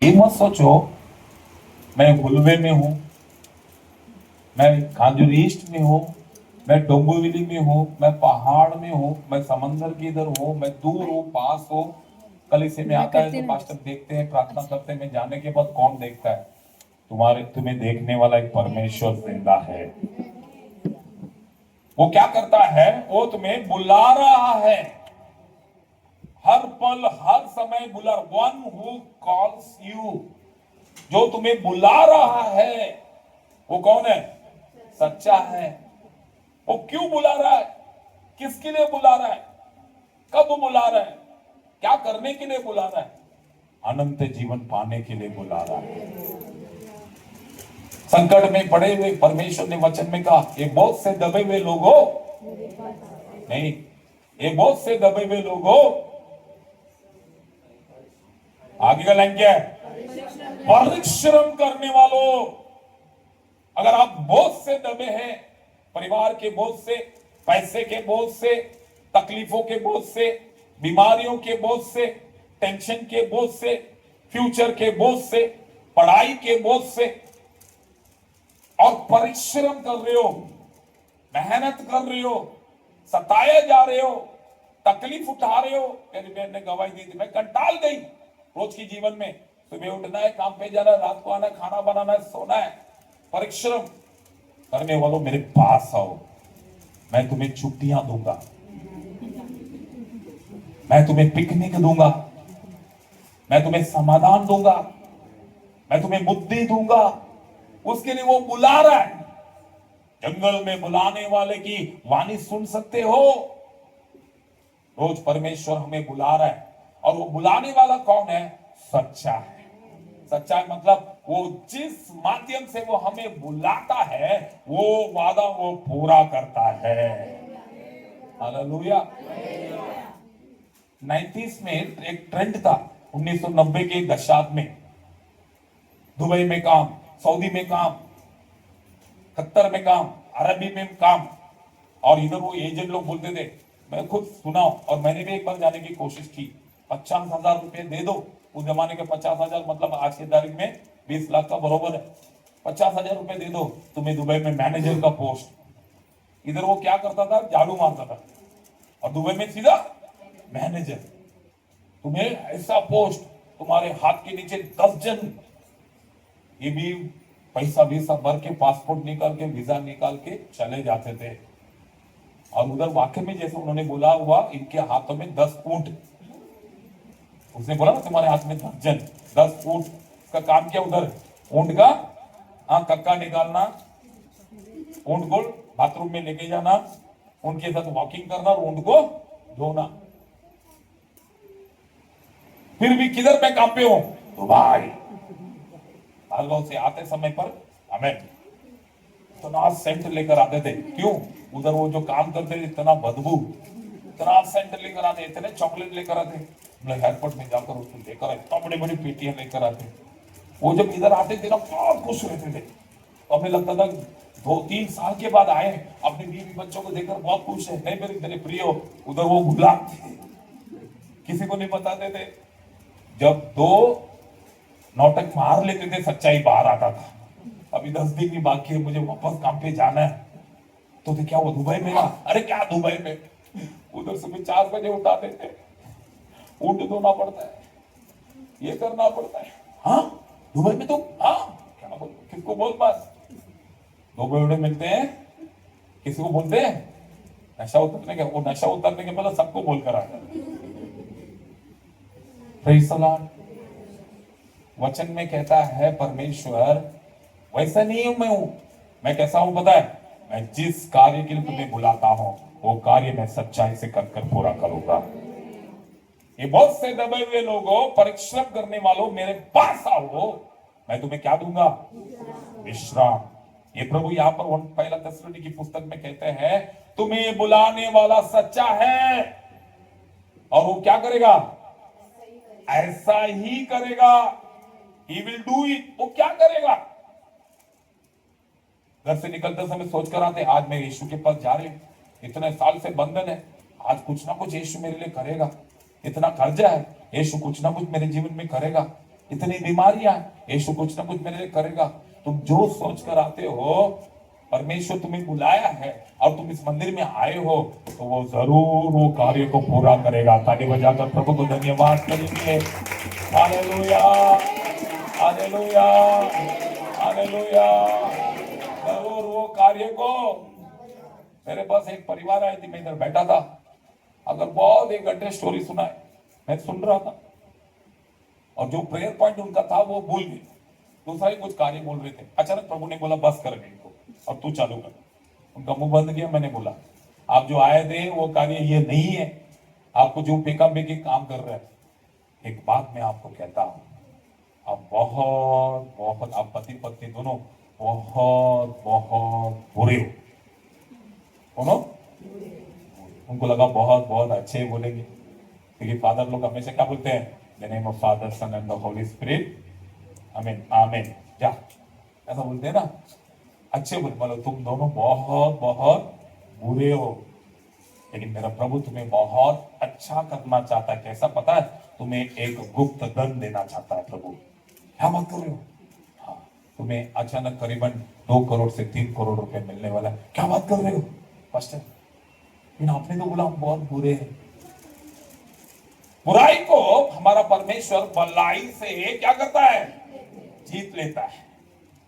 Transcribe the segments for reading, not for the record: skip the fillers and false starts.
ये मत सोचो मैं हुलवे में हूं, मैं खाजूरी ईस्ट में हूं, मैं डोंबिवली में हूं, मैं पहाड़ में हूं, मैं समंदर के इधर हूं, मैं दूर हूं, पास हूं। कलीसिया में आता है तो पास्टर देखते हैं, प्रार्थना करते हैं, मैं जाने के बाद कौन देखता है? तुम्हें देखने वाला एक परमेश्वर जिंदा है। वो क्या करता है? वो तुम्हें बुला रहा है, हर पल हर समय बुला। वन हु कॉल्स यू, जो तुम्हें बुला रहा है वो कौन है? सच्चा है। वो क्यों बुला रहा है? किसके लिए बुला रहा है? कब बुला रहा है? क्या करने के लिए बुला रहा है? अनंत जीवन पाने के लिए बुला रहा है। संकट में पड़े हुए परमेश्वर ने वचन में कहा, ये बहुत से दबे हुए लोगों, नहीं, ये बहुत से दबे हुए लोगों, आगे का लाइन क्या है? परिश्रम करने वालों। अगर आप बोझ से दबे हैं, परिवार के बोझ से, पैसे के बोझ से, तकलीफों के बोझ से, बीमारियों के बोझ से, टेंशन के बोझ से, फ्यूचर के बोझ से, पढ़ाई के बोझ से, और परिश्रम कर रहे हो, मेहनत कर रहे हो, सताए जा रहे हो, तकलीफ उठा रहे हो। मेरी बहन ने गवाही दी थी, मैं कंटाल गई रोज की जीवन में। सुबह उठना है, काम पे जाना है, रात को आना है, खाना बनाना है, सोना है। परिश्रम करने वालों मेरे पास आओ, मैं तुम्हें छुट्टियां दूंगा, मैं तुम्हें पिकनिक दूंगा, मैं तुम्हें समाधान दूंगा, मैं तुम्हें बुद्धि दूंगा। उसके लिए वो बुला रहा है। जंगल में बुलाने वाले की वाणी सुन सकते हो। रोज परमेश्वर हमें बुला रहा है, और वो बुलाने वाला कौन है? सच्चा है। सच्चा मतलब वो जिस माध्यम से वो हमें बुलाता है, वो वादा वो पूरा करता है। हालेलुया। 90s में एक ट्रेंड था, 1990 के दशक में। दुबई में काम, सऊदी में काम, कतर में काम, अरबी में काम, और इधर वो एजेंट लोग बोलते थे, मैं खुद सुना और मैंने भी एक बार जाने की कोशिश की, 50,000 रुपए दे दो। उस जमाने के 50,000 मतलब आज की तारीख में 20 लाख का बरोबर है। 50,000 रुपए दे दो, तुम्हें दुबई में मैनेजर का पोस्ट। इधर वो क्या करता था? झाड़ू मारता था, और दुबई में सीधा मैनेजर। तुम्हें ऐसा पोस्ट, तुम्हारे हाथ के नीचे 10 जन, ये भी पैसा वैसा भर के, पासपोर्ट निकाल के, वीजा निकाल के चले जाते थे। और उधर वाकई में जैसे उन्होंने बोला हुआ, इनके हाथों में 10 ऊंट। उसने बोला ना तुम्हारे हाथ में 10 जन, 10 ऊंट का काम क्या उधर? ऊंट का कक्का निकालना, ऊंट को बाथरूम में लेके जाना, उनके साथ वॉकिंग करना और ऊंट को धोना। फिर भी किधर मैं काम पे हूं? दुबई। भागवत से आते समय पर हमें इतना सेंट लेकर आते थे। क्यों? उधर वो जो काम करते थे, इतना बदबू, इतना सेंट लेकर आते, इतने चॉकलेट लेकर आते। एयरपोर्ट में जाकर उसको लेकर इतना बड़ी बड़ी पेटियां लेकर आते। वो जब इधर आते थे ना, बहुत खुश रहते थे। तो हमें लगता था 2-3 साल के बाद आए, अपने बीवी बच्चों को देखकर बहुत खुश है। नहीं मेरे प्रिय, उधर वो गुलाम थे, किसी को नहीं बताते थे। जब 2 नौटंक मार लेते थे, सच्चाई बाहर आता था। अभी 10 दिन भी बाकी है, मुझे वापस काम पे जाना है। तो क्या वो दुबई में ना? अरे क्या दुबई में, उधर सुबह 4 बजे उठाते थे, ऊंट धोना पड़ता है, ये करना पड़ता है। हाँ दुबई में तो, हाँ क्या बोल, किसको बोल पास? 2 बेवड़े मिलते हैं, किसी को बोलते हैं? नशा उतरने के, वो नशा उतरने के पहले सबको बोलकर आ जाता। Praise the Lord. वचन में कहता है परमेश्वर, वैसा नहीं हूं मैं कैसा हूं पता है? मैं जिस कार्य के लिए तुम्हें बुलाता हूं, वो कार्य मैं सच्चाई से कर पूरा करूंगा। ये बहुत से दबे हुए लोगों, परिश्रम करने वालों, मेरे पास आओ, मैं तुम्हें क्या दूंगा? विश्राम। ये प्रभु यहाँ पर पहला थिस्सलुनीकि की पुस्तक में कहते हैं, तुम्हें बुलाने वाला सच्चा है, और वो क्या करेगा? ऐसा ही करेगा। He will do it। वो क्या करेगा? घर से निकलते समय सोच कर आते, आज मैं यीशु के पास जा रहे हूं, इतने साल से बंधन है, आज कुछ ना कुछ यीशु मेरे लिए करेगा। इतना कर्जा है, यीशु कुछ ना कुछ मेरे जीवन में करेगा। इतनी बीमारियां, यीशु कुछ ना कुछ मेरे लिए करेगा। तुम जो सोच कर आते हो, परमेश्वर तुम्हें बुलाया है और तुम इस मंदिर में आए हो, तो वो जरूर वो कार्य को पूरा करेगा। ताली बजाकर प्रभु को धन्यवाद करेंगे। Hallelujah, hallelujah, hallelujah. जरूर वो कार्य को। मेरे पास एक परिवार आई थी, मैं इधर बैठा था, अगर बहुत 1 घंटे स्टोरी सुना है, मैं सुन रहा था, और जो प्रेयर पॉइंट उनका था वो भूल गए, दूसरा ही कुछ कार्य बोल रहे थे। अचानक प्रभु ने बोला बस कर गई को, और तू चालू कर। उनका मुंह बंद किया। मैंने बोला आप जो आए थे वो कार्य ये नहीं है, आपको जो फेंका फेंकी काम कर रहे हैं। एक बात मैं आपको कहता हूं, आप बहुत बहुत, आप पति पत्नी दोनों बहुत बहुत बुरे हो। दोनों, उनको लगा बहुत बहुत अच्छे बोलेंगे, क्योंकि फादर लोग हमेशा क्या बोलते हैं, the name of father son and the holy spirit, amen amen, जा, ऐसा बोलते हैं ना, अच्छे बोले। बोलो तुम दोनों बहुत बहुत बुरे हो, लेकिन मेरा प्रभु तुम्हें बहुत अच्छा करना चाहता है। कैसा पता है? तुम्हें एक गुप्त धन देना चाहता है प्रभु। क्या बात कर रहे हो? हाँ, तुम्हें अचानक करीबन 2 करोड़ से 3 करोड़ रुपए मिलने वाला है। क्या बात कर रहे हो पास्टर? लेकिन आपने तो बोला हम बहुत बुरे हैं। बुराई को हमारा परमेश्वर भलाई से क्या करता है? जीत लेता है।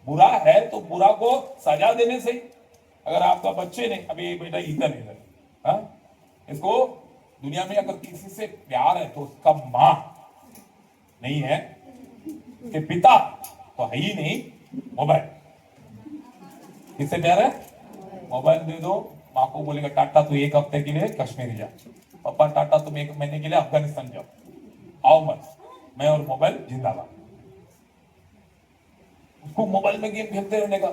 बुरा है तो बुरा को सजा देने से। अगर आपका बच्चे ने, अभी बेटा इधर इधर, हाँ, इसको दुनिया में अगर किसी से प्यार है तो उसका मां नहीं है, कि पिता तो है ही नहीं, मोबाइल। किससे प्यार है? मोबाइल दे दो, माँ को बोलेगा टाटा तू 1 हफ्ते के लिए कश्मीर जा, पापा टाटा तुम 1 महीने के लिए अफगानिस्तान जाओ, आओ मत, मैं और मोबाइल जिंदाबाद। उसको मोबाइल में गेम खेलते रहने का।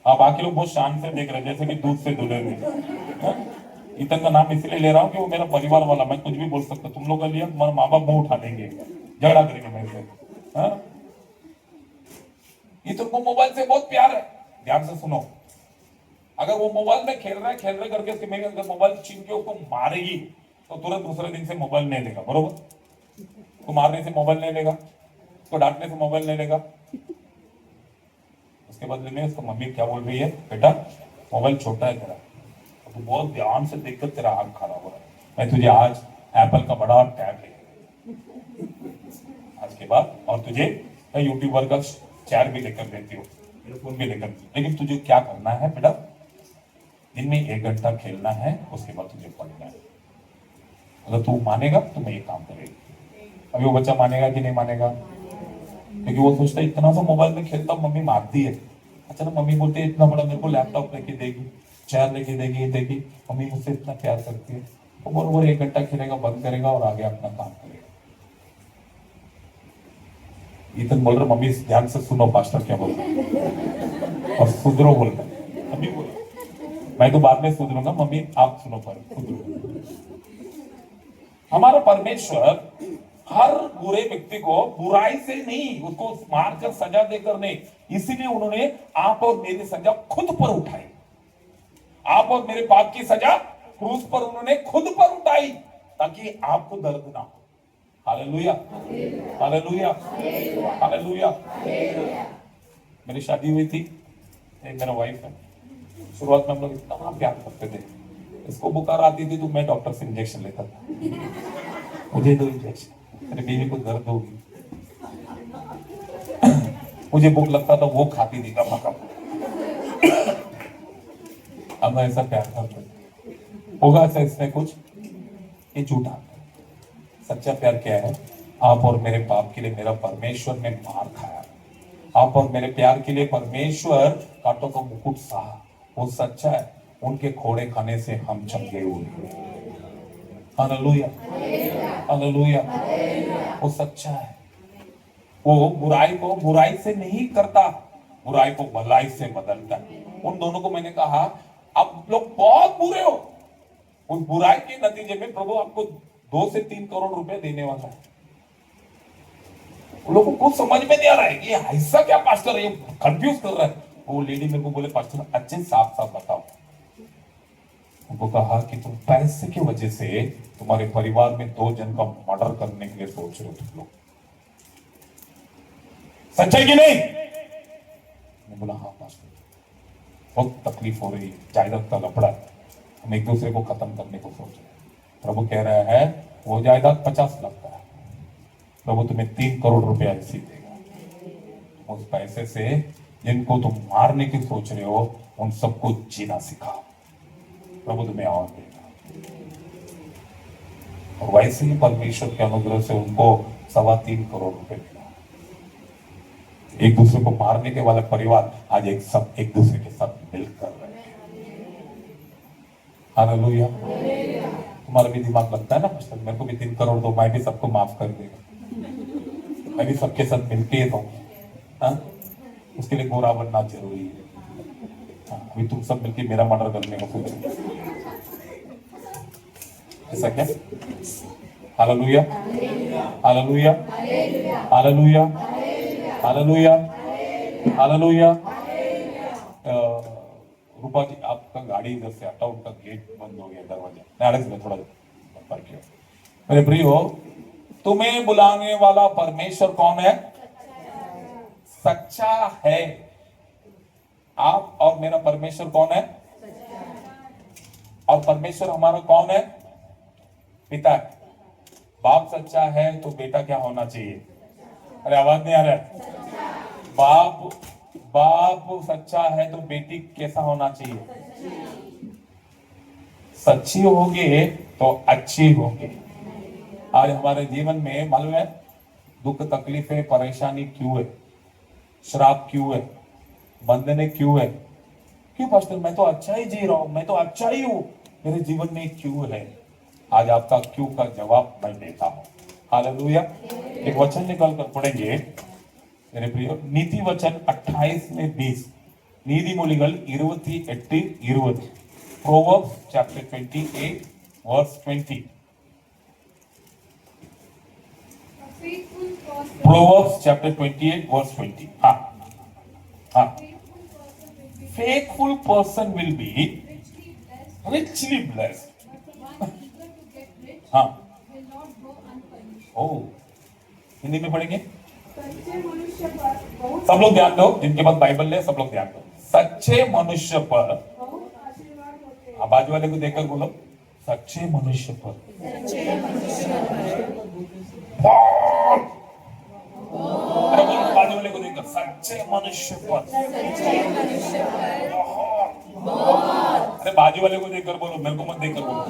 हाँ, बाकी लोग बहुत शान से देख रहे हैं, जैसे कि दूध से धुले हुए। इतन का नाम इसलिए ले रहा हूँ कि वो मेरा परिवार वाला, मैं कुछ भी बोल सकता। तुम लोग का लिया तुम्हारे माँ बाप मुंह उठा देंगे, झगड़ा करेंगे मेरे से। हाँ, ये तुमको मोबाइल से बहुत प्यार है। ध्यान से सुनो, अगर वो मोबाइल में खेल रहे करके उसके मेरे अगर मोबाइल छीन के उसको मारेगी, तो तुरंत दूसरे दिन से मोबाइल नहीं लेगा, बरोबर? तो मारने से मोबाइल नहीं लेगा, उसको डांटने से मोबाइल नहीं लेगा। उसके बदले में उसको मम्मी क्या बोल रही है, बेटा मोबाइल छोटा है तेरा, तो बहुत ध्यान से देखकर तेरा आंख खराब हो रहा है, मैं तुझे आज एप्पल का बड़ा टैब लेकर आज के बाद, और तुझे मैं यूट्यूबर का चेयर भी लेकर देती हूँ, फोन भी लेकर, लेकिन तुझे क्या करना है बेटा, दिन में 1 घंटा खेलना है, उसके बाद तुझे पढ़ना है। अगर तू मानेगा तो मैं ये काम करेगी। अभी वो बच्चा मानेगा कि नहीं मानेगा? क्योंकि वो सोचता है इतना सा मोबाइल में खेलता, मम्मी मारती है। अच्छा, तो मम्मी बोलती है इतना बड़ा मेरे को लैपटॉप लेके देगी, चेयर लेके देगी, मम्मी मुझसे इतना प्यार करती है, तो बरोबर 1 घंटा खेलेगा, बंद करेगा और आगे अपना काम करेगा। इतन बोल रहा मम्मी ध्यान से सुनो पास्टर क्या बोल रहा और सुधरो बोल रहा। अभी बोलो, मैं तो बाद में सुधरूंगा, मम्मी आप सुनो पर सुधरो। हमारा परमेश्वर हर बुरे व्यक्ति को बुराई से नहीं, उसको मारकर सजा देकर नहीं, इसीलिए उन्होंने आप और मेरी सजा खुद पर उठाई। आप और मेरे पाप की सजा क्रूस पर उन्होंने खुद पर उठाई, ताकि आपको दर्द ना हो। Hallelujah, hallelujah, hallelujah. मेरी शादी हुई थी, एक मेरा वाइफ है, शुरुआत में हम लोग इतना प्यार करते थे। इसको बुखार आती थी तो मैं डॉक्टर से इंजेक्शन लेता था, मुझे दो इंजेक्शन, मेरे बीवी को दर्द होगी, मुझे भूख लगता था वो खाती थी दबा का। अब ऐसा प्यार करते होगा ऐसा, इसमें कुछ ये झूठा। सच्चा प्यार क्या है? आप और मेरे पाप के लिए मेरा परमेश्वर ने मार खाया, आप और मेरे प्यार के लिए परमेश्वर कांटों का मुकुट सहा, वो सच्चा है। उनके खोड़े खाने से हम चंगे हुए। Hallelujah, hallelujah. वो सच्चा है, वो बुराई को बुराई से नहीं करता, बुराई को भलाई से बदलता है। उन दोनों को मैंने कहा आप लोग बहुत बुरे हो, उस बुराई के नतीजे में प्रभु आपको 2 से 3 करोड़ रुपए देने वाला है। लोगों को समझ में नहीं आ रहा है कि ऐसा क्या पास्टर है, ये कंफ्यूज कर रहा है। वो लेडी मेरे को बोले पास्टर अच्छे साफ साफ बताओ। उनको कहा कि तुम पैसे की वजह से तुम्हारे परिवार में 2 जन का मर्डर करने के लिए सोच रहे हो तुम लोग। सच्चाई की नहीं? मैं बोला हाँ पास्टर, बहुत तकलीफ हो रही है, जायदाद का लफड़ा है, हम एक दूसरे को खत्म करने को सोच रहे हैं। प्रभु कह रहा है वो जायदाद 50 लाख का है, प्रभु तुम्हें 3 करोड़ रुपया ऐसी देगा। उस पैसे से जिनको तुम मारने की सोच रहे हो उन सबको जीना सिखाओ, प्रभु तुम्हें और देगा। और वैसे ही परमेश्वर के अनुग्रह से उनको 3.25 करोड़ रुपए मिला। एक दूसरे को मारने के वाला परिवार आज एक दूसरे के साथ मिलकर रहे हैं। हालेलुया। तुम्हारा भी दिमाग लगता है ना पास्टर, मेरे को भी 3 करोड़ दो, मैं भी सबको माफ कर देगा, मैं भी सबके साथ मिलके ही रहूंगा। उसके लिए गोरा बनना जरूरी है। अभी तुम सब मिलके मेरा मर्डर करने का सोचो, ऐसा क्या? Hallelujah, hallelujah, hallelujah, hallelujah, hallelujah. Rupa ji आपका गाड़ी इधर से हटा, उनका गेट बंद हो गया, दरवाजा मैं अड़क में थोड़ा पर किया। मेरे प्रियो, तुम्हें बुलाने वाला परमेश्वर कौन है? सच्चा है। आप और मेरा परमेश्वर कौन है? और परमेश्वर हमारा कौन है? पिता। बाप सच्चा है तो बेटा क्या होना चाहिए? अरे आवाज नहीं आ रहा है। बाप सच्चा है तो बेटी कैसा होना चाहिए? सच्ची होगी तो अच्छी होगी। आज हमारे जीवन में मालूम है दुख तकलीफें परेशानी क्यों है? श्राप क्यों है? बंधने क्यों है? क्यों पास्टर, मैं तो अच्छा ही जी रहा हूं, मैं तो अच्छा ही हूं, मेरे जीवन में क्यों है? आज आपका क्यों का जवाब मैं देता हूं। हालेलुया। एक वचन निकाल कर पढ़ेंगे मेरे प्रिय, नीति वचन 28 में 20, நீதிமொழிகள் 28:20, Proverbs chapter 28 verse 20, Proverbs chapter 28 verse 20। हाँ, faithful person will be richly blessed। हाँ, ओ हिंदी में पढ़ेंगे सब लोग, ध्यान दो, जिनके पास बाइबल है सब लोग ध्यान दो। सच्चे मनुष्य पर, बाजू वाले को देखकर बोलो, सच्चे मनुष्य पर बाजू वाले को देखकर, सच्चे मनुष्य पर बहुत। अरे बाजू वाले को देखकर बोलो, मेरे को मत देखकर बोलो।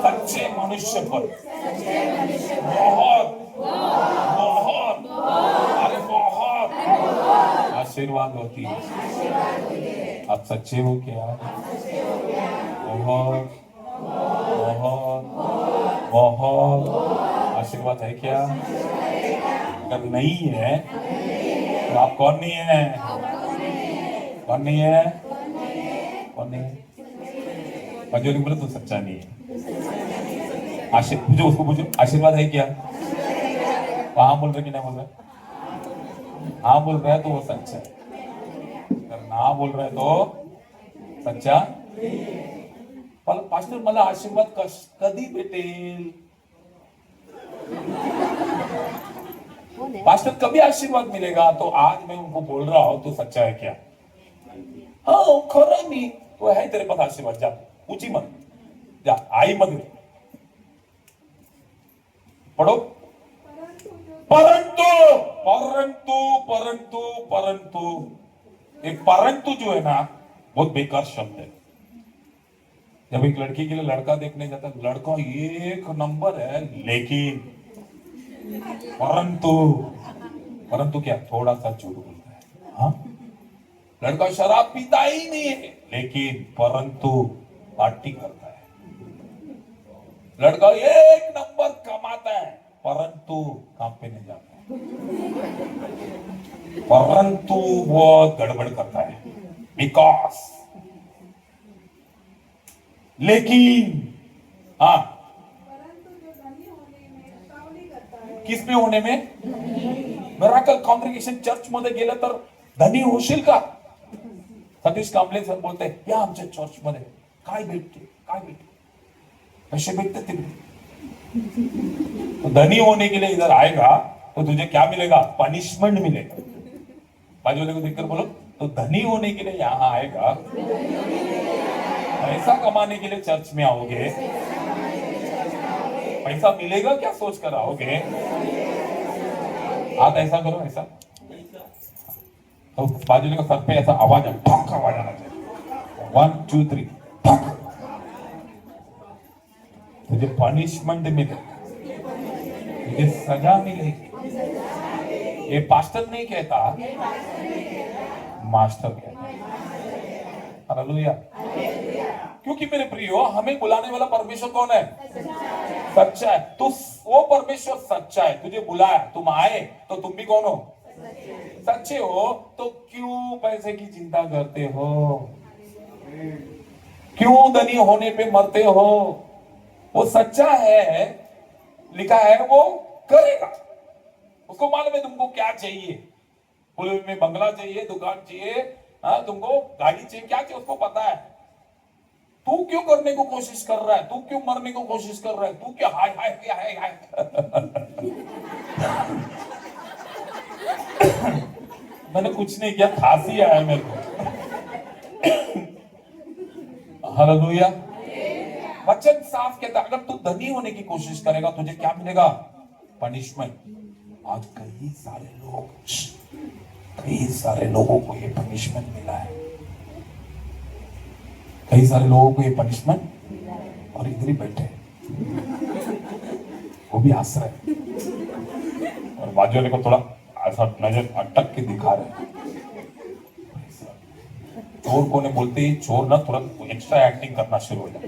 सच्चे मनुष्य पर बहुत बहुत, अरे बहुत आशीर्वाद होती है। आप सच्चे हो क्या? बहुत बहुत बहुत आशीर्वाद है क्या? अगर नहीं है तो आप कौन नहीं है? कौन नहीं है? कौन नहीं है? जो बोले तो सच्चा नहीं है। पूछो उसको, पूछो आशीर्वाद है क्या? हाँ बोल रहे कि नहीं बोल रहे? हाँ बोल रहा है तो वो सच्चा है, अगर ना बोल रहा है तो सच्चा। पास्टर मला आशीर्वाद कधी भेटेल? पास्टर कभी आशीर्वाद मिलेगा? तो आज मैं उनको बोल रहा हूं तो सच्चा है क्या? हाँ खरं मी तो है तेरे पास आशीर्वाद, जा ऊंची मत जा, आई मत पढ़ो। परंतु परंतु परंतु परंतु, एक परंतु जो है ना बहुत बेकार शब्द है। जब एक लड़की के लिए लड़का देखने जाता है, लड़का एक नंबर है, लेकिन परंतु, परंतु क्या? थोड़ा सा झूठ बोलता है। हाँ, लड़का शराब पीता ही नहीं है, लेकिन परंतु पार्टी करता है। लड़का एक नंबर कमाता है, परंतु काम पे नहीं जाता है, परंतु वो गड़बड़ करता है। बिकॉज, लेकिन हाँ, किस में होणे में? मिराकल कॉन्ग्रेगेशन चर्च मध्ये गेलं तर धनी होशील का? सतीश कांबळे सर बोलते या आमच्या चर्च मध्ये काय भेटते, काय भेटते, पैसे भेटते तिकडे। तो धनी होने के लिए इधर आएगा तो तुझे क्या मिलेगा? पनिशमेंट मिलेगा। बाजू वाले को देखकर बोलो, तो धनी होने के लिए यहाँ आएगा, पैसा कमाने के लिए चर्च में आओगे, पैसा मिलेगा क्या सोच कर आओगे? आप ऐसा करो, ऐसा तो बाजू वाले को सर पे ऐसा आवाज आवाज आना चाहिए। 1 2 3 तुझे पनिशमेंट मिले, तुझे सजा मिलेगी। ये पास्टर नहीं कहता, मास्टर कहता। हालेलुया। क्योंकि मेरे प्रियो, हमें बुलाने वाला परमेश्वर कौन है? सच्चा है। तो वो परमेश्वर सच्चा है, तुझे बुलाया, तुम आए, तो तुम भी कौन हो? सच्चे हो। तो क्यों पैसे की चिंता करते हो? क्यों धनी होने पे मरते हो? वो सच्चा है, लिखा है वो करेगा। उसको मालूम है तुमको क्या चाहिए। पुल में बंगला चाहिए, दुकान चाहिए, हाँ, तुमको गाड़ी चाहिए, क्या चाहिए उसको पता है। तू क्यों करने को कोशिश कर रहा है? तू क्यों मरने को कोशिश कर रहा है? तू क्या हाय हाय हाय हाय मैंने कुछ नहीं किया, खांसी आया मेरे को। हालेलुया। वचन साफ कहता है, अगर तू धनी होने की कोशिश करेगा, तुझे क्या मिलेगा? पनिशमेंट। आज कई सारे लोगों को ये पनिशमेंट मिला है। कई सारे लोगों को ये पनिशमेंट, और इधर ही बैठे, वो भी हंस रहे, और बाजू वाले को थोड़ा ऐसा नजर अटक के दिखा रहे। चोर को ने बोलते ही चोर ना थोड़ा एक्स्ट्रा एक्टिंग करना शुरू हो जाए,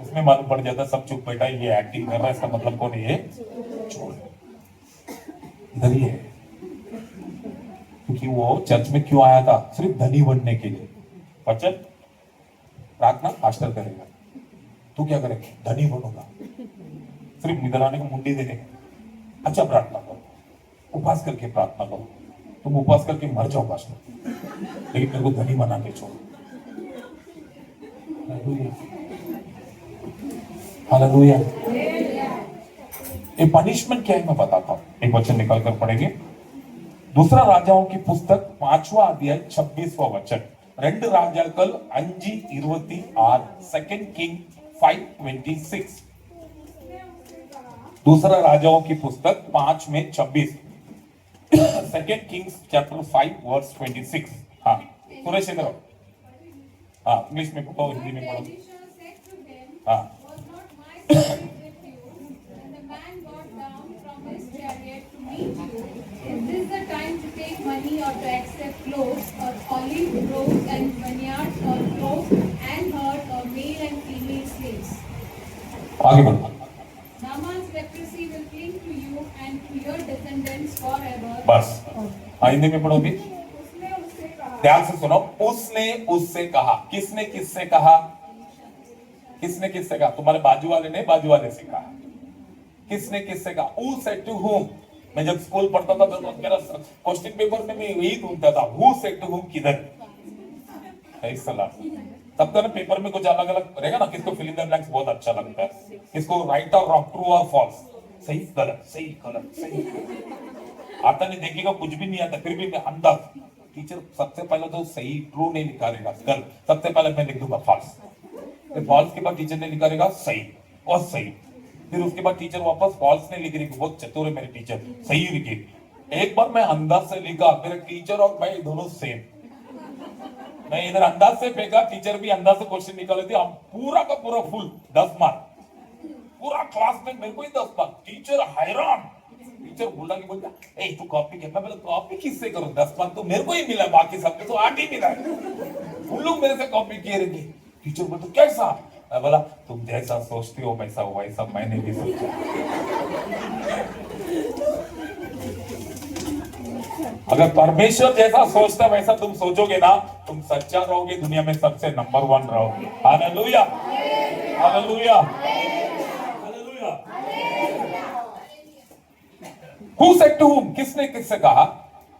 उसमें मालूम पड़ जाता सब चुप बैठा, ये एक्टिंग कर रहा है, इसका मतलब कौन है? ये चोर है। इधर ही है। क्योंकि वो चर्च में क्यों आया था? सिर्फ धनी बनने के लिए। वचन प्रार्थना पास्टर करेगा, तू क्या करेगा? धनी बनूंगा, सिर्फ इधर आने को मुंडी देने का। अच्छा, प्रार्थना करो, उपवास करके प्रार्थना करो। तुम उपवास करके मर जाओ पास्टर, लेकिन मेरे को धनी बना के छोड़ो। हालेलुया। ये पनिशमेंट क्या है मैं बताता हूं, एक वचन निकाल कर पढ़ेंगे। दूसरा राजाओं की पुस्तक 5वां अध्याय 26वां वचन। 2 ராஜாக்கள் 5:26, सेकंड किंग 5:26। दूसरा राजाओं की पुस्तक 5:26, सेकंड किंग्स चैप्टर 5:26। हाँ, सुरेश इधर। हाँ, इंग्लिश में पढ़ो, हिंदी में पढ़ो। हाँ, Is this the time to take money or to accept clothes or olive groves and vineyards or clothes and herd or male and female slaves? आगे बढ़ो। Naaman's leprosy will cling to you and to your descendants forever. बस। हाँ, हिंदी में पढ़ोगे? उसने उससे कहा। ध्यान से सुनो। उसने उससे कहा। किसने किससे कहा? किसने किससे कहा? तुम्हारे बाजू वाले ने बाजू वाले से कहा। किसने किससे कहा? Who said to whom? मैं जब स्कूल पढ़ता था तो मेरा क्वेश्चन पेपर में मैं यही ढूंढता था, Who said to whom किधर? तब तो ना पेपर में कुछ अलग अलग रहेगा ना, किसको फिल इन द ब्लैंक्स बहुत अच्छा लगता है, किसको राइट और रॉन्ग, ट्रू और फॉल्स, सही गलत, सही गलत, सही आता नहीं, देखेगा कुछ भी नहीं आता, फिर भी मैं अंदर टीचर सबसे पहले तो सही ट्रू नहीं निकालेगा, गलत सबसे पहले मैं लिख दूंगा फॉल्स, फिर फॉल्स के बाद टीचर ने निकालेगा सही और सही, फिर उसके बाद टीचर वापस फॉल्स ने लिख रही, बहुत चतुर है मेरे टीचर, सही लिखी। एक बार मैं अंदाज से लिखा, मेरे टीचर और मैं दोनों सेम, मैं इधर अंदाज से फेंका, टीचर भी अंदाज से क्वेश्चन निकाले थे, हम पूरा का पूरा फुल 10 मार्क, पूरा क्लास में मेरे को ही 10 मार्क, टीचर हैरान, टीचर बोला कि बोलता ए तू कॉपी कर, मैं बोला कॉपी किससे करूं, 10 मार्क तो मेरे को ही मिला, बाकी सबके तो 8 ही मिला है, उन लोग मेरे से कॉपी किए रहेंगे। टीचर बोलते कैसा, मैं बोला तुम जैसा सोचते हो वैसा हुआ, ऐसा मैंने भी सोचा। अगर परमेश्वर जैसा सोचता वैसा तुम सोचोगे ना, तुम सच्चा रहोगे, दुनिया में सबसे नंबर 1 रहोगे। Hallelujah, hallelujah, hallelujah. Who said to whom? किसने किससे कहा?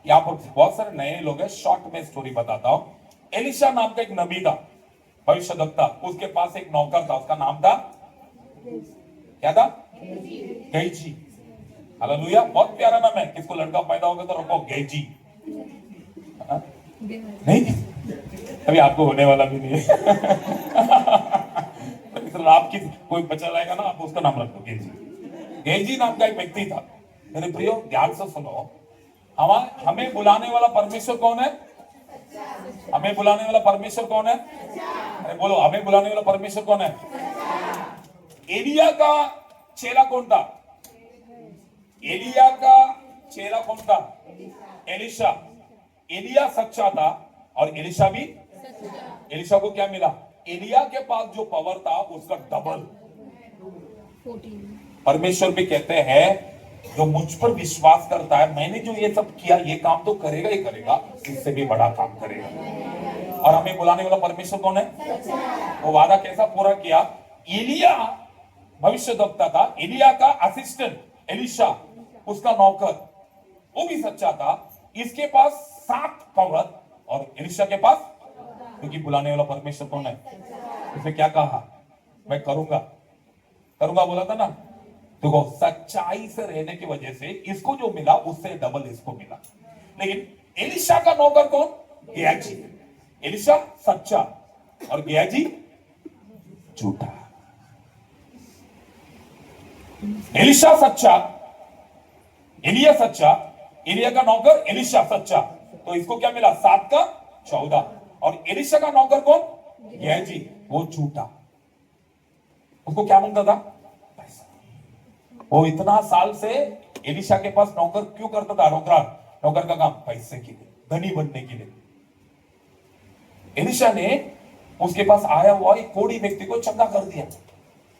यहाँ पर बहुत सारे नए लोग हैं, शॉर्ट में स्टोरी बताता हूं। एलिशा नाम का एक नबी था, भविष्यद्वक्ता, उसके पास एक नौकर था, उसका नाम था क्या था? गेहजी। हालेलुया। बहुत प्यारा नाम है। किसको लड़का पैदा होगा तो रखो गेजी। हाँ? नहीं, अभी आपको होने वाला भी नहीं है। तो आपकी कोई बच्चा लाएगा ना, आप उसका नाम रख दो गेजी। गेजी नाम का एक व्यक्ति था। मेरे प्रियो ध्यान से सुनो, हमें बुलाने वाला परमेश्वर कौन है? हमें बुलाने वाला परमेश्वर कौन है? अरे बोलो, हमें बुलाने वाला परमेश्वर कौन है? एलिया का चेला कौन था? एलिया का चेला कौन था? एलिशा। एलिया सच्चा था और एलिशा भी। एलिशा को क्या मिला? एलिया के पास जो पावर था उसका डबल। परमेश्वर भी कहते हैं जो मुझ पर विश्वास करता है, मैंने जो ये सब किया ये काम तो करेगा ही करेगा, इससे भी बड़ा काम करेगा। और हमें बुलाने वाला परमेश्वर कौन है? वो वादा कैसा पूरा किया? एलिया भविष्यद्वक्ता था, एलिया का असिस्टेंट एलिशा उसका नौकर, वो भी सच्चा था। इसके पास 7 पावर और एलिशा के पास, क्योंकि बुलाने वाला परमेश्वर कौन है? उसने क्या कहा? मैं करूंगा करूंगा बोला था ना। देखो, सच्चाई से रहने की वजह से इसको जो मिला उससे डबल इसको मिला। लेकिन एलिशा का नौकर कौन? गेहाजी। एलिशा सच्चा और गेहाजी झूठा। एलिशा सच्चा, एलिया सच्चा, एलिया का नौकर एलिशा सच्चा। तो इसको क्या मिला? 7 का 14। और एलिशा का नौकर कौन? गेहाजी, वो झूठा। उसको क्या मांगता था? पैसा। वो इतना साल से एलिशा के पास नौकर क्यों करता था? नौकर का काम पैसे के लिए, धनी बनने के लिए। एलिशा ने उसके पास आया हुआ एक कोढ़ी व्यक्ति को चंगा कर दिया।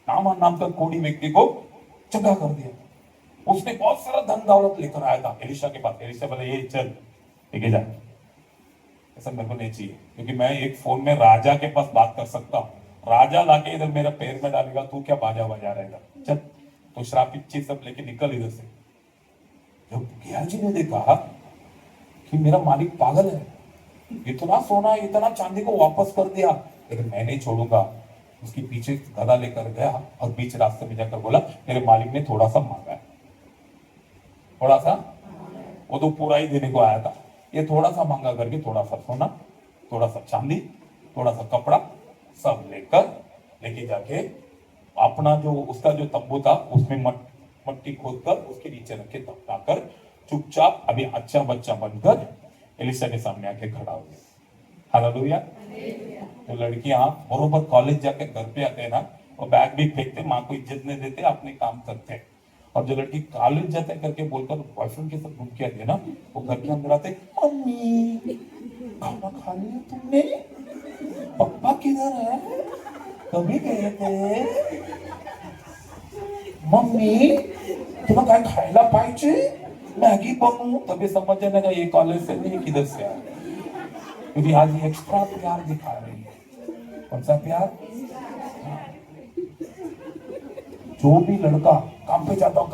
नाम का कोढ़ी व्यक्ति को चंगा कर दिया। उसने बहुत सारा धन दौलत लेकर आया था एलिशा के पास। एलिशा बोले, ये चल लेके जा। ऐसा मेरे को नहीं चाहिए, क्योंकि मैं एक फोन में राजा के पास बात कर सकता हूँ। राजा लाके इधर मेरे पैर में डालेगा, तू क्या बाजा बजा रहेगा? चल, तो श्रापित चीज सब लेके निकल इधर से। जब गेहाजी ने देखा कि मेरा मालिक पागल है, इतना सोना इतना चांदी को वापस कर दिया, लेकिन मैं नहीं छोड़ूंगा। उसके पीछे गदा लेकर गया और बीच रास्ते में जाकर बोला, मेरे मालिक ने थोड़ा सा मांगा है। थोड़ा सा? वो तो पूरा ही देने को आया था। ये थोड़ा सा मांगा करके थोड़ा सा सोना, थोड़ा सा चांदी, थोड़ा सा कपड़ा सब लेके जाके अपना जो उसका जो तंबू था उसमें मट्टी खोदकर उसके नीचे रख के दफनाकर चुपचाप अभी अच्छा बच्चा बनकर एलिशा के सामने आके खड़ा हो गया। हालेलुया। तो लड़कियां बरोबर कॉलेज जाके घर पे आते हैं ना, वो बैग भी फेंकते, माँ को इज्जत नहीं देते, अपने काम करते हैं। और जो लड़की कॉलेज जाते करके बोलकर बॉयफ्रेंड के साथ घूम के आती है ना, वो घर के अंदर आते, मम्मी खाना खा लिया तुमने? पप्पा किधर है? कभी गए थे? मम्मी तुला काय खायला पाहिजे? मॅगी बनवू? तभी समझ जाने का ये कॉलेज से नहीं, किधर से आया। क्योंकि आज ये एक्स्ट्रा प्यार दिखा रही है। कौन सा प्यार? जो भी लड़का काम पे जाता हूँ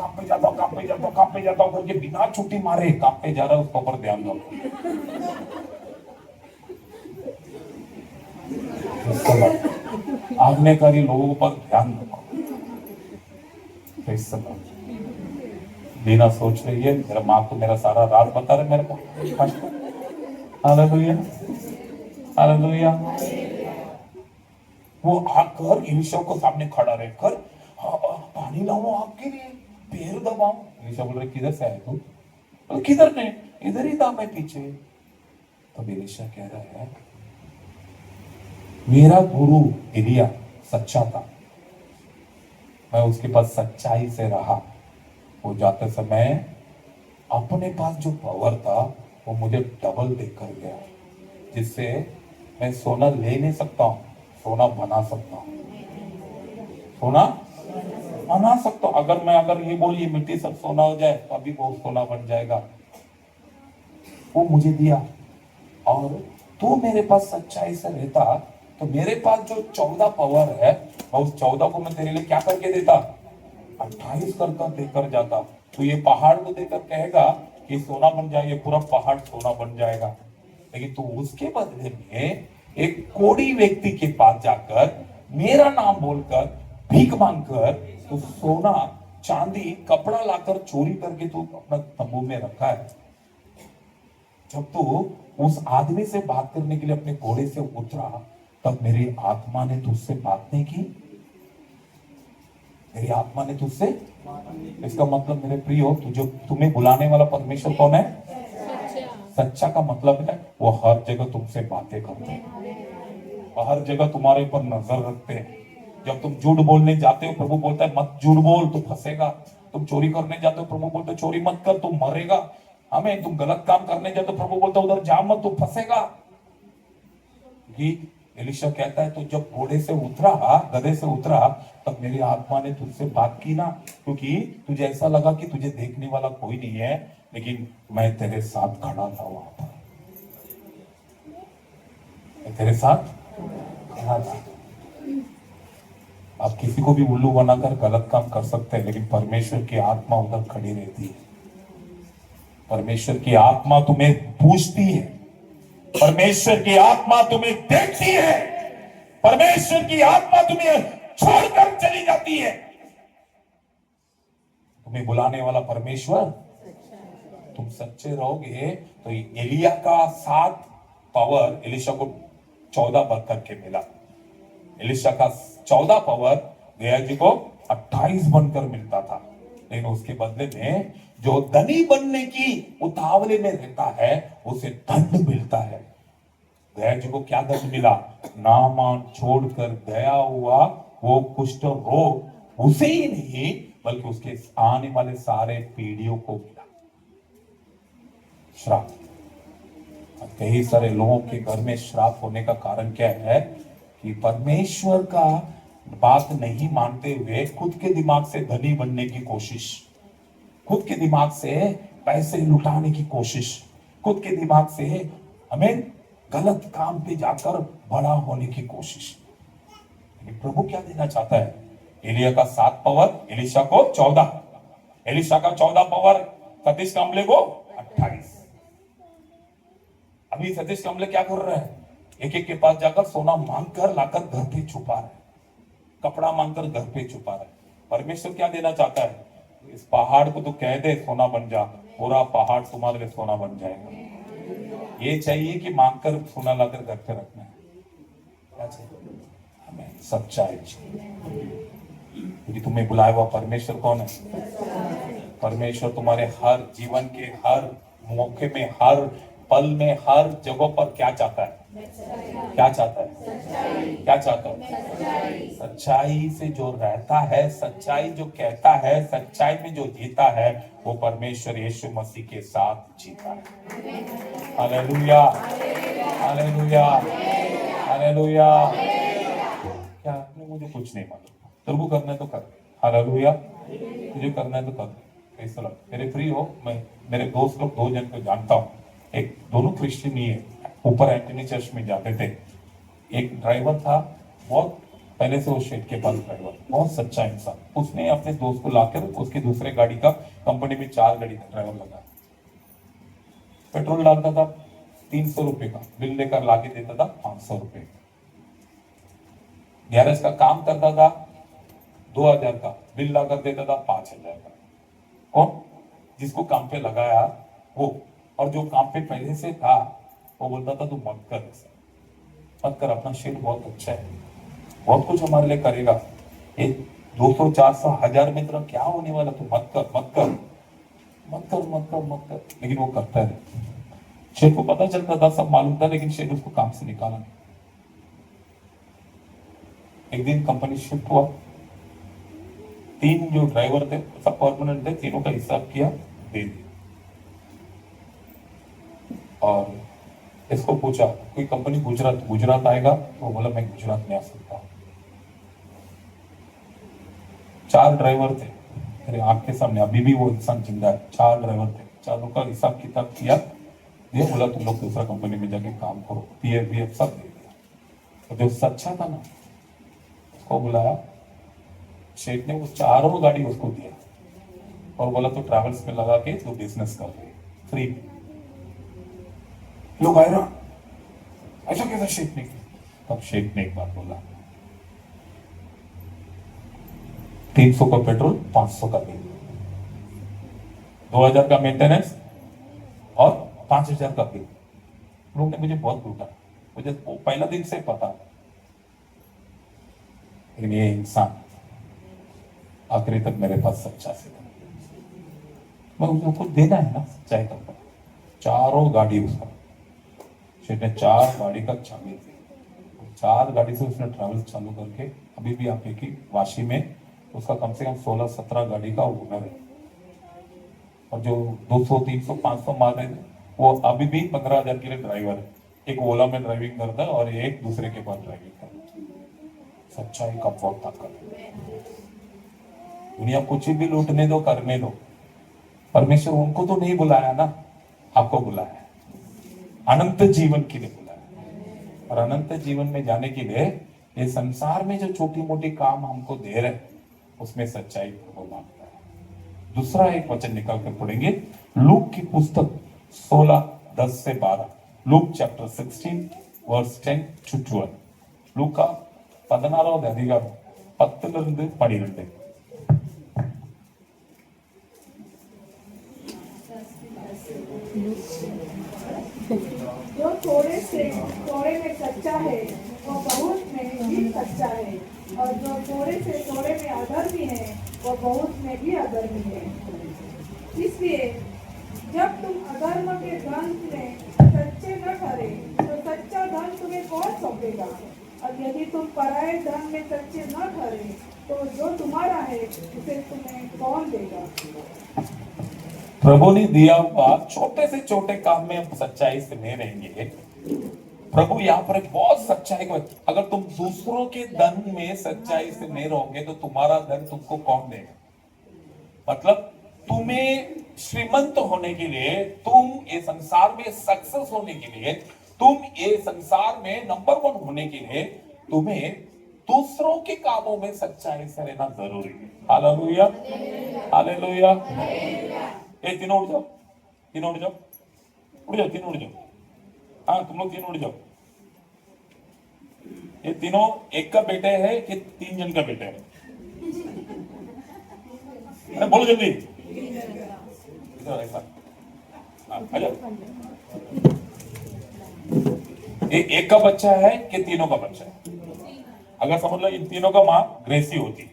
करके बिना छुट्टी मारे काम पे जा रहा है, उसके ऊपर ध्यान दो। आज्ञाकारी लोगों पर ध्यान रखो। दीना सोच रही है, मेरा माँ को मेरा सारा राज बता रहे मेरे को। Hallelujah, hallelujah. वो आकर एलिशा को सामने खड़ा रहकर, पानी लाऊं आपके लिए, पैर दबाऊं? एलिशा बोल रहे, किधर से आए तू? तो किधर नहीं, इधर ही था मैं पीछे। तब एलिशा कह रहा है, मेरा गुरु एलिया सच्चा था, मैं उसके पास सच्चाई से रहा। वो जाते समय अपने पास जो पावर था वो मुझे डबल देकर गया, जिससे मैं सोना ले नहीं सकता हूं, सोना बना सकता हूं। सोना बना सकता हूं। अगर ये बोलिए मिट्टी सब सोना हो जाए तो अभी वो सोना बन जाएगा। वो मुझे दिया। और तू मेरे पास सच्चाई से रहता तो मेरे पास जो 14 पावर है, मैं उस 14 को मैं तेरे लिए क्या करके देता? 28 कर देकर जाता। तो ये पहाड़ को देकर कहेगा कि सोना बन जाए, ये पूरा पहाड़ सोना बन जाएगा। लेकिन तू उसके बदले में एक कोढ़ी व्यक्ति के पास जाकर मेरा नाम बोलकर भीख मांगकर तो सोना चांदी कपड़ा लाकर चोरी करके तू अपना तंबू में रखा है। जब तू उस आदमी से बात करने के लिए अपने घोड़े से उतरा, तब मेरी आत्मा ने तुझसे बात नहीं की। मेरी आत्मा ने तुझसे, इसका मतलब मेरे प्रियो, तुझे तुम्हें बुलाने वाला परमेश्वर कौन है? सच्चा का मतलब है वो हर जगह तुमसे बातें करते हैं, और हर जगह तुम्हारे ऊपर नजर रखते हैं। जब तुम झूठ बोलने जाते हो, प्रभु बोलता है मत झूठ बोल, तू फंसेगा। तुम चोरी करने जाते हो, प्रभु बोलता है चोरी मत कर, तू मरेगा। हमें तुम गलत काम करने जाते हो, प्रभु बोलता है उधर जा मत, तू फंसेगा। एलीशा कहता है तो जब घोड़े से उतरा, गधे से उतरा, तब मेरी आत्मा ने तुझसे बात की ना, क्योंकि तुझे ऐसा लगा कि तुझे देखने वाला कोई नहीं है, लेकिन मैं तेरे साथ खड़ा था वहां पर। मैं तेरे साथ खड़ा था। आप किसी को भी उल्लू बनाकर गलत काम कर सकते हैं, लेकिन परमेश्वर की आत्मा उधर खड़ी रहती है। परमेश्वर की आत्मा तुम्हें पूछती है, परमेश्वर की आत्मा तुम्हें देखती है, परमेश्वर की आत्मा तुम्हें छोड़कर चली जाती है। तुम्हें बुलाने वाला परमेश्वर, तुम सच्चे रहोगे तो एलिया का 7 पावर एलीशा को 14 बढ़कर के मिला। एलीशा का 14 पावर गेहाजी को 28 बनकर मिलता था, लेकिन उसके बदले में जो धनी बनने की उतावले में रहता है उसे दंड मिलता है। गेहाजी को क्या दंड मिला? नामान छोड़कर गया हुआ वो कुष्ठ रोग उसे ही नहीं बल्कि उसके आने वाले सारे पीढ़ियों को मिला। श्राप। कई सारे लोगों के घर में श्राप होने का कारण क्या है कि परमेश्वर का बात नहीं मानते हुए खुद के दिमाग से धनी बनने की कोशिश, खुद के दिमाग से पैसे लुटाने की कोशिश, खुद के दिमाग से हमें गलत काम पे जाकर बड़ा होने की कोशिश। लेकिन प्रभु क्या देना चाहता है? एलिया का 7 पावर, एलीशा को 14, एलीशा का 14 पावर, सतीश कांबले को 28। अभी सतीश कांबले क्या कर रहे हैं? एक एक के पास जाकर सोना मांगकर लाकर घर पे छुपा रहे, कपड़ा मांगकर घर पे छुपा रहे। परमेश्वर क्या देना चाहता है? इस पहाड़ को तो कह दे सोना बन जा, पूरा पहाड़ तुम्हारे लिए सोना बन जाएगा। ये चाहिए कि मांगकर सोना लाकर घर पे रखना है? क्या चाहिए? हमें सच्चाई चाहिए। क्योंकि तुम्हें बुलाया हुआ परमेश्वर कौन है? परमेश्वर तुम्हारे हर जीवन के हर मौके में, हर पल में, हर जगह पर क्या चाहता है? क्या चाहता है? क्या चाहता है? सच्चाई से जो रहता है, सच्चाई जो कहता है, सच्चाई में जो जीता है, वो परमेश्वर यीशु मसीह के साथ जीता है। Hallelujah, hallelujah, hallelujah. क्या आपने? मुझे कुछ नहीं मालूम, प्रभु करना है तो कर, हालेलुया। तुझे करना है तो कर। कैसा लगा? मेरे फ्री हो, मैं मेरे दोस्त लोग 2 जन को जानता हूँ, एक दोनों क्रिश्चियन ही है, ऊपर एंटनी चर्च में जाते थे। एक ड्राइवर था, बहुत पहले से वो शेड के पास ड्राइवर, बहुत सच्चा इंसान। उसने अपने दोस्त को लाकर उसकी दूसरे गाड़ी का, कंपनी में 4 गाड़ी का ड्राइवर लगा, पेट्रोल डालता था 300 रुपए का, बिल लेकर लाके देता था 500 रुपए। गैरेज का काम करता था 2000 का, बिल लाकर देता था 5000 का। कौन? जिसको काम पे लगाया वो, और जो काम पे पहले से था वो बोलता था तू मत कर, ऐसा मत कर, अपना शेड बहुत अच्छा है, बहुत कुछ हमारे लिए करेगा, ये 200 400 1000 में तेरा क्या होने वाला, तू मत कर, मत कर, मत कर, मत कर, मत कर। लेकिन वो करता है। शेड को पता चलता था, सब मालूम था, लेकिन शेड उसको काम से निकाला नहीं। एक दिन कंपनी शिफ्ट हुआ, 3 जो ड्राइवर थे सब परमानेंट थे, तीनों का हिसाब किया, दे दिया। और इसको पूछा कोई कंपनी गुजरात आएगा? तो बोला मैं गुजरात में आ सकता हूँ। 4 ड्राइवर थे मेरे आंख के सामने, अभी भी वो इंसान जिंदा है। 4 ड्राइवर थे, चारों का हिसाब किताब किया, ये बोला तुम लोग दूसरा कंपनी में जाके काम करो, पीएफ सब दे दिया। तो जो सच्चा था ना, उसको बुलाया, शेख ने वो 4 गाड़ी उसको दिया और बोला तो ट्रैवल्स में लगा के तो बिजनेस कर रही फ्री। लोग आए ना, ऐसा कैसा शेख ने? तब शेख ने एक बात बोला, 300 का पेट्रोल, 500 का बिल, 2000 का मेंटेनेंस और 5000 का बिल। लोग ने मुझे बहुत लूटा, मुझे वो पहला दिन से पता। लेकिन ये इंसान आखिरी तक मेरे पास सच्चा से था। मैं उसको देना है ना सच्चाई का। चारों गाड़ी उसका, उसने 4 गाड़ी का चाबी दी, 4 गाड़ी से उसने ट्रैवल चालू करके अभी भी आप की वाशी में उसका कम से कम 16-17 गाड़ी का ओनर है। और जो 200-300-500 मार रहे थे वो अभी भी 15,000 के लिए ड्राइवर है। एक ओला में ड्राइविंग करता है और एक दूसरे के पास ड्राइविंग करता है। सच्चाई का बहुत ताकत है। दुनिया कुछ भी लूटने दो, करने दो, परमेश्वर उनको तो नहीं बुलाया ना, आपको बुलाया है, अनंत जीवन के लिए बुलाया है। और अनंत जीवन में जाने के लिए ये संसार में जो छोटी मोटी काम हमको दे रहे उसमें सच्चाई को मांगता है। दूसरा एक वचन निकाल कर पढ़ेंगे, लूक की पुस्तक 16:10-12, लूक चैप्टर 16 verse 10-12. லூக்கா 16வது அதிகாரம் 10 12. जो थोड़े से थोड़े में सच्चा है वो बहुत में भी सच्चा है, और जो थोड़े से थोड़े में अधर्मी है वो बहुत में भी अधर्मी है। इसलिए जब तुम अधर्म के धन में सच्चे न ठहरे तो सच्चा धन तुम्हें कौन सौंपेगा, और यदि तुम पराये धन में सच्चे न ठहरे तो जो तुम्हारा है उसे तुम्हें कौन देगा। प्रभु ने दिया हुआ छोटे से छोटे काम में हम सच्चाई से नहीं रहेंगे। प्रभु यहाँ पर एक बहुत सच्चाई को, अगर तुम दूसरों के धन में सच्चाई से नहीं रहोगे तो तुम्हारा धन तुमको कौन देगा। मतलब तुम्हें श्रीमंत होने के लिए, तुम ये संसार में सक्सेस होने के लिए, तुम ये संसार में नंबर 1 होने के लिए तुम्हें दूसरों के कामों में सच्चाई से रहना जरूरी है। Hallelujah, hallelujah. ये तीनों उठ जाओ, तीनों उठ जाओ, उठ जाओ, तीनों उठ जाओ। हाँ, तुम लोग तीनों उठ जाओ। ये तीनों एक का बेटे है कि 3 जन का बेटे है? अरे बोलो जल्दी। ऐसा आ जाओ। ये एक का बच्चा है कि तीनों का बच्चा है? अगर समझ लो इन तीनों का माँ ग्रेसी होती,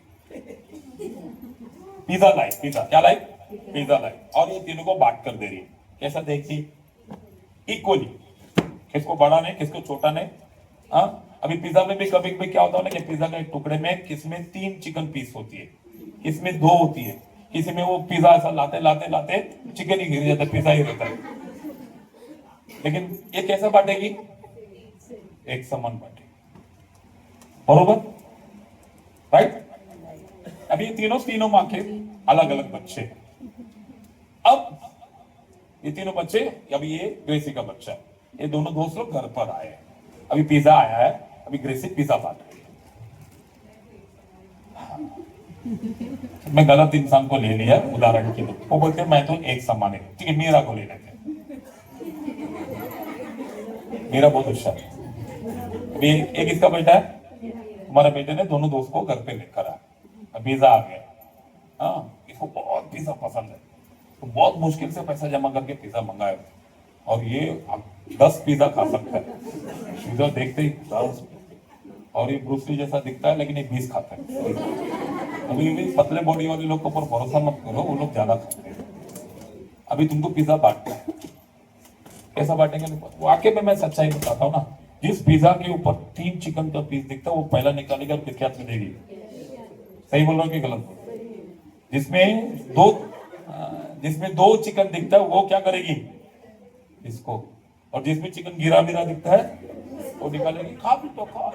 पिज्जा लाई, पिज्जा क्या लाई, पिज्जा लाई, और ये तीनों को बांट कर दे रही है, कैसा देखती? इक्वली, किसको बड़ा नहीं, किसको छोटा नहीं। हाँ, अभी पिज्जा में भी कभी कभी क्या होता है ना कि पिज्जा का एक टुकड़े में किसमें 3 चिकन पीस होती है, किसमें 2 होती है, किसी में वो पिज्जा ऐसा लाते लाते लाते चिकन ही गिर जाता है, पिज्जा ही रहता है। लेकिन ये कैसे बांटेगी? एक समान बांटेगी, बरोबर, राइट। अभी ये तीनों माँ के अलग अलग बच्चे। अब ये तीनों बच्चे, अभी ये ग्रेसी का बच्चा है, ये दोनों दोस्त लोग घर पर आए, अभी पिज्जा आया है, अभी ग्रेसी पिज्जा बांट रही है। मैं गलत इंसान को ले लिया उदाहरण के लिए, वो बोलते मैं तो एक समान है, ठीक है, मीरा को ले लेते, मेरा बहुत होशियार है। अभी एक इसका बेटा है, हमारे बेटे ने दोनों दोस्त को घर पे लेकर आया, पिज्जा आ गया। हाँ, इसको बहुत पिज्जा पसंद है, तो बहुत मुश्किल से पैसा जमा करके पिज्जा मंगाया, और ये 10 पिज्जा खा सकता है। पिज्जा देखते ही 10, और ये ब्रूस ली जैसा दिखता है लेकिन ये 20 खाता है। अभी भी पतले बॉडी वाले लोग के ऊपर भरोसा मत करो, वो लोग ज्यादा खाते हैं। अभी तुमको पिज्जा बांटना है, कैसा बांटेंगे? वाकई में मैं सच्चाई बताता हूँ ना, जिस पिज्जा के ऊपर 3 चिकन का पीस दिखता है वो पहला निकालेगा और किसके हाथ में देगी? सही बोल रहा हूँ कि गलत? जिसमें 2 चिकन दिखता है वो क्या करेगी? इसको। और जिसमें चिकन गिरा गिरा दिखता है वो निकालेगी, खा भी तो खा।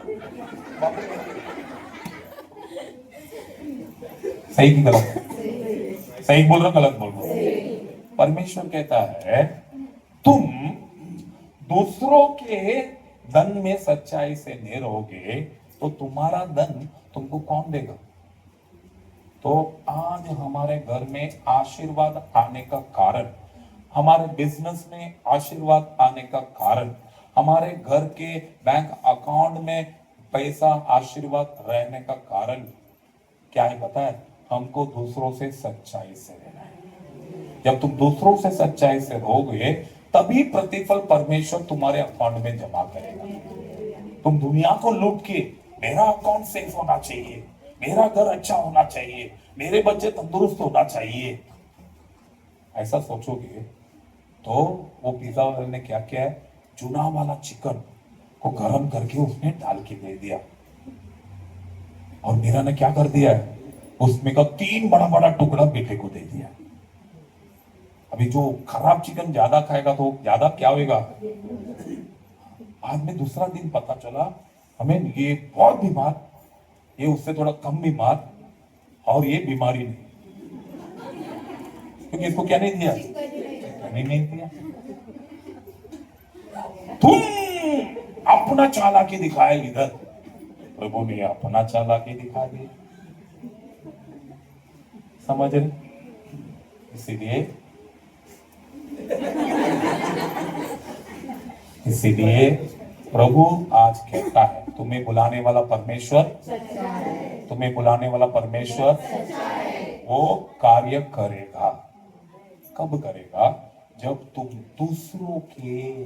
सही कि गलत? सही बोल रहा हूँ, गलत बोल रहा हूँ? परमेश्वर कहता है तुम दूसरों के धन में सच्चाई से नहीं रहोगे तो तुम्हारा धन तुमको कौन देगा? तो आज हमारे घर में आशीर्वाद आने का कारण, हमारे बिजनेस में आशीर्वाद आने का कारण, हमारे घर के बैंक अकाउंट में पैसा आशीर्वाद रहने का कारण क्या है पता है? हमको दूसरों से सच्चाई से रहना है। जब तुम दूसरों से सच्चाई से रहोगे तभी प्रतिफल परमेश्वर तुम्हारे अकाउंट में जमा करेगा। तुम दुनिया को लूट के मेरा अकाउंट सेफ होना चाहिए, मेरा घर अच्छा होना चाहिए, मेरे बच्चे तंदुरुस्त होना चाहिए, ऐसा सोचोगे तो वो पिज्जा वाले ने क्या किया है, चूना वाला चिकन को गरम करके उसने डाल के दे दिया और मीरा ने क्या कर दिया है, उसमें का 3 बड़ा बड़ा टुकड़ा बेटे को दे दिया। अभी जो खराब चिकन ज्यादा खाएगा तो ज्यादा क्या होगा। आज में दूसरा दिन पता चला हमें ये बहुत बीमार, ये उससे थोड़ा कम बीमार और ये बीमारी नहीं, क्योंकि इसको क्या नहीं दिया, नहीं दिया। तुम अपना चालाकी दिखाए इधर, प्रभु ने अपना चालाकी दिखा दिया। समझ रहे? इसीलिए प्रभु आज कहता है तुम्हें बुलाने वाला परमेश्वर, तुम्हें बुलाने वाला परमेश्वर वो कार्य करेगा। कब करेगा? जब तुम दूसरों के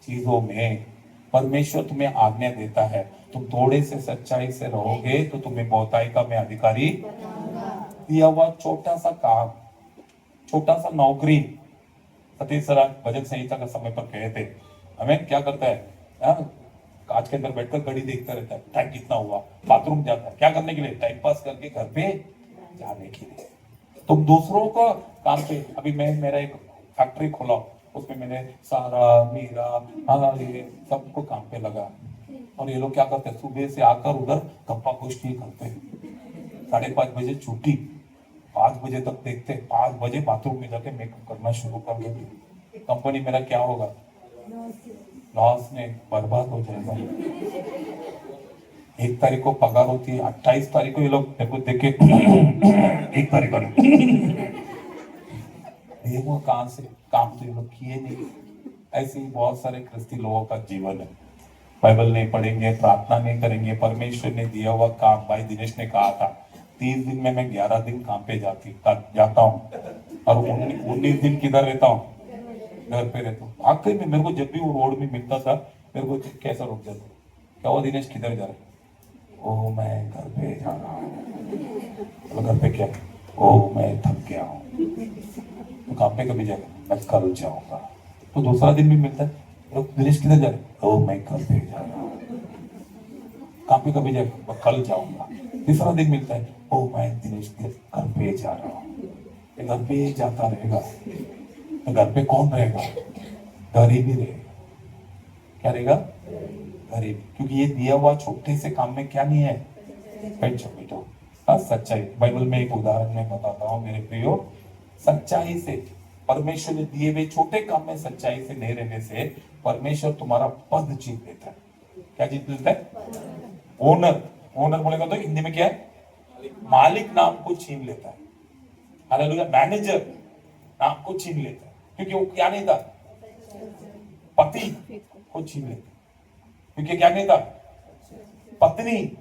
चीजों में, परमेश्वर तुम्हें आज्ञा देता है तुम थोड़े से सच्चाई से रहोगे तो तुम्हें बहुताई का मैं अधिकारी दिया हुआ छोटा सा काम, छोटा सा नौकरी। सतीश सर भजन संहिता का समय पर कहे थे, हमें क्या करता है, कांच के अंदर बैठकर घड़ी देखता रहता है, टाइम कितना हुआ, बाथरूम जाता है, क्या करने के लिए, टाइम पास करके घर पे जाने के लिए। तुम दूसरों को काम पे, अभी मैं मेरा एक फैक्ट्री खोला, उसमें मैंने सारा मीरा ये सबको काम पे लगा और ये लोग क्या करते हैं, सुबह से आकर उधर गप्पा गोष्ठी करते हैं, 5:30 बजे छुट्टी, 5 बजे तक देखते, 5 बजे बाथरूम में जाके मेकअप करना शुरू कर देते। कंपनी मेरा क्या होगा, लॉस में बर्बाद हो जाएगा। 1 तारीख को पगार होती है, 28 तारीख को ये लोग मेरे को देख के 1 तारीख को ये वो कहां से काम तो ये लोग किए नहीं। ऐसे ही बहुत सारे क्रस्ती लोगों का जीवन है, बाइबल नहीं पढ़ेंगे, प्रार्थना नहीं करेंगे, परमेश्वर ने दिया हुआ काम, भाई दिनेश ने कहा था 30 दिन में मैं 11 दिन काम पे जाता हूँ और 19 दिन किधर रहता हूँ, घर पे रहता हूँ। आखिर में मेरे को जब भी वो रोड में मिलता था मेरे को कैसा रुक जाता, क्या हुआ दिनेश किधर जा रहा है, ओ मैं घर पे जा रहा हूँ। घर पे क्या, ओ मैं थक गया हूँ। तो काम पे कभी जाएगा, मैं कल जाऊंगा। तो दूसरा दिन भी मिलता है, दिनेश किधर जा रहे, ओ मैं घर पे जा रहा हूँ। काम पे कभी जाएगा, मैं कल जाऊंगा। तीसरा दिन मिलता है, ओ मैं दिनेश के घर पे जा रहा हूँ। घर पे जाता रहेगा तो घर पे कौन रहेगा, गरीब ही रहेगा। क्या रहेगा, गरीब, क्योंकि ये दिया हुआ छोटे से काम में क्या नहीं है, बेटो सच्चाई। बाइबल में एक उदाहरण में बताता हूँ मेरे प्रियो, सच्चाई से, परमेश्वर ने दिए हुए छोटे काम में सच्चाई से नहीं रहने से परमेश्वर तुम्हारा पद जीत लेता है। क्या जीत लेता है, ओनर, ओनर बोलेगा तो हिंदी में क्या है, मालिक नाम को छीन लेता है। हालेलुया, मैनेजर नाम को छीन लेता है, क्योंकि वो क्या नहीं था, पति को छीन लेता, क्योंकि क्या नहीं था, पत्नी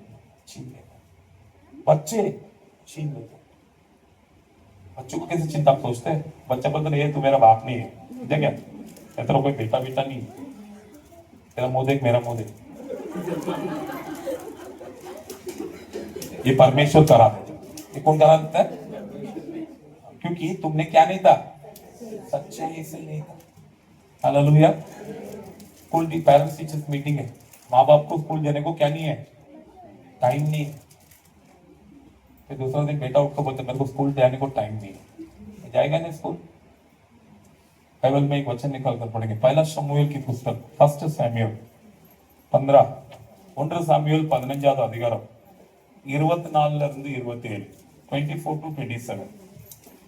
छीन लेता, बच्चे छीन लेते। बच्चों को कैसे चिंता सोचते हैं, बच्चा बोलता नहीं है तू मेरा बाप नहीं है, क्या तेरा कोई बेटा बेटा नहीं, तेरा मुंह देख मेरा मुंह देख। ये परमेश्वर करा देता, ये कौन करा देता है, क्योंकि तुमने क्या नहीं था, सच्चाई से नहीं था। हालेलुया। स्कूल की पेरेंट्स टीचर्स मीटिंग है, माँ बाप को स्कूल जाने को क्या नहीं है, टाइम नहीं है। फिर दूसरा दिन बेटा उठ कर बोलते मेरे को स्कूल जाने को टाइम नहीं है, जाएगा नहीं स्कूल। बाइबल में एक वचन निकाल कर पढ़ेंगे, पहला शमूएल की पुस्तक, 1 सामुएल 1 सामुएल 15 அதிகாரம் 24 இருந்து 27, 24 to 27।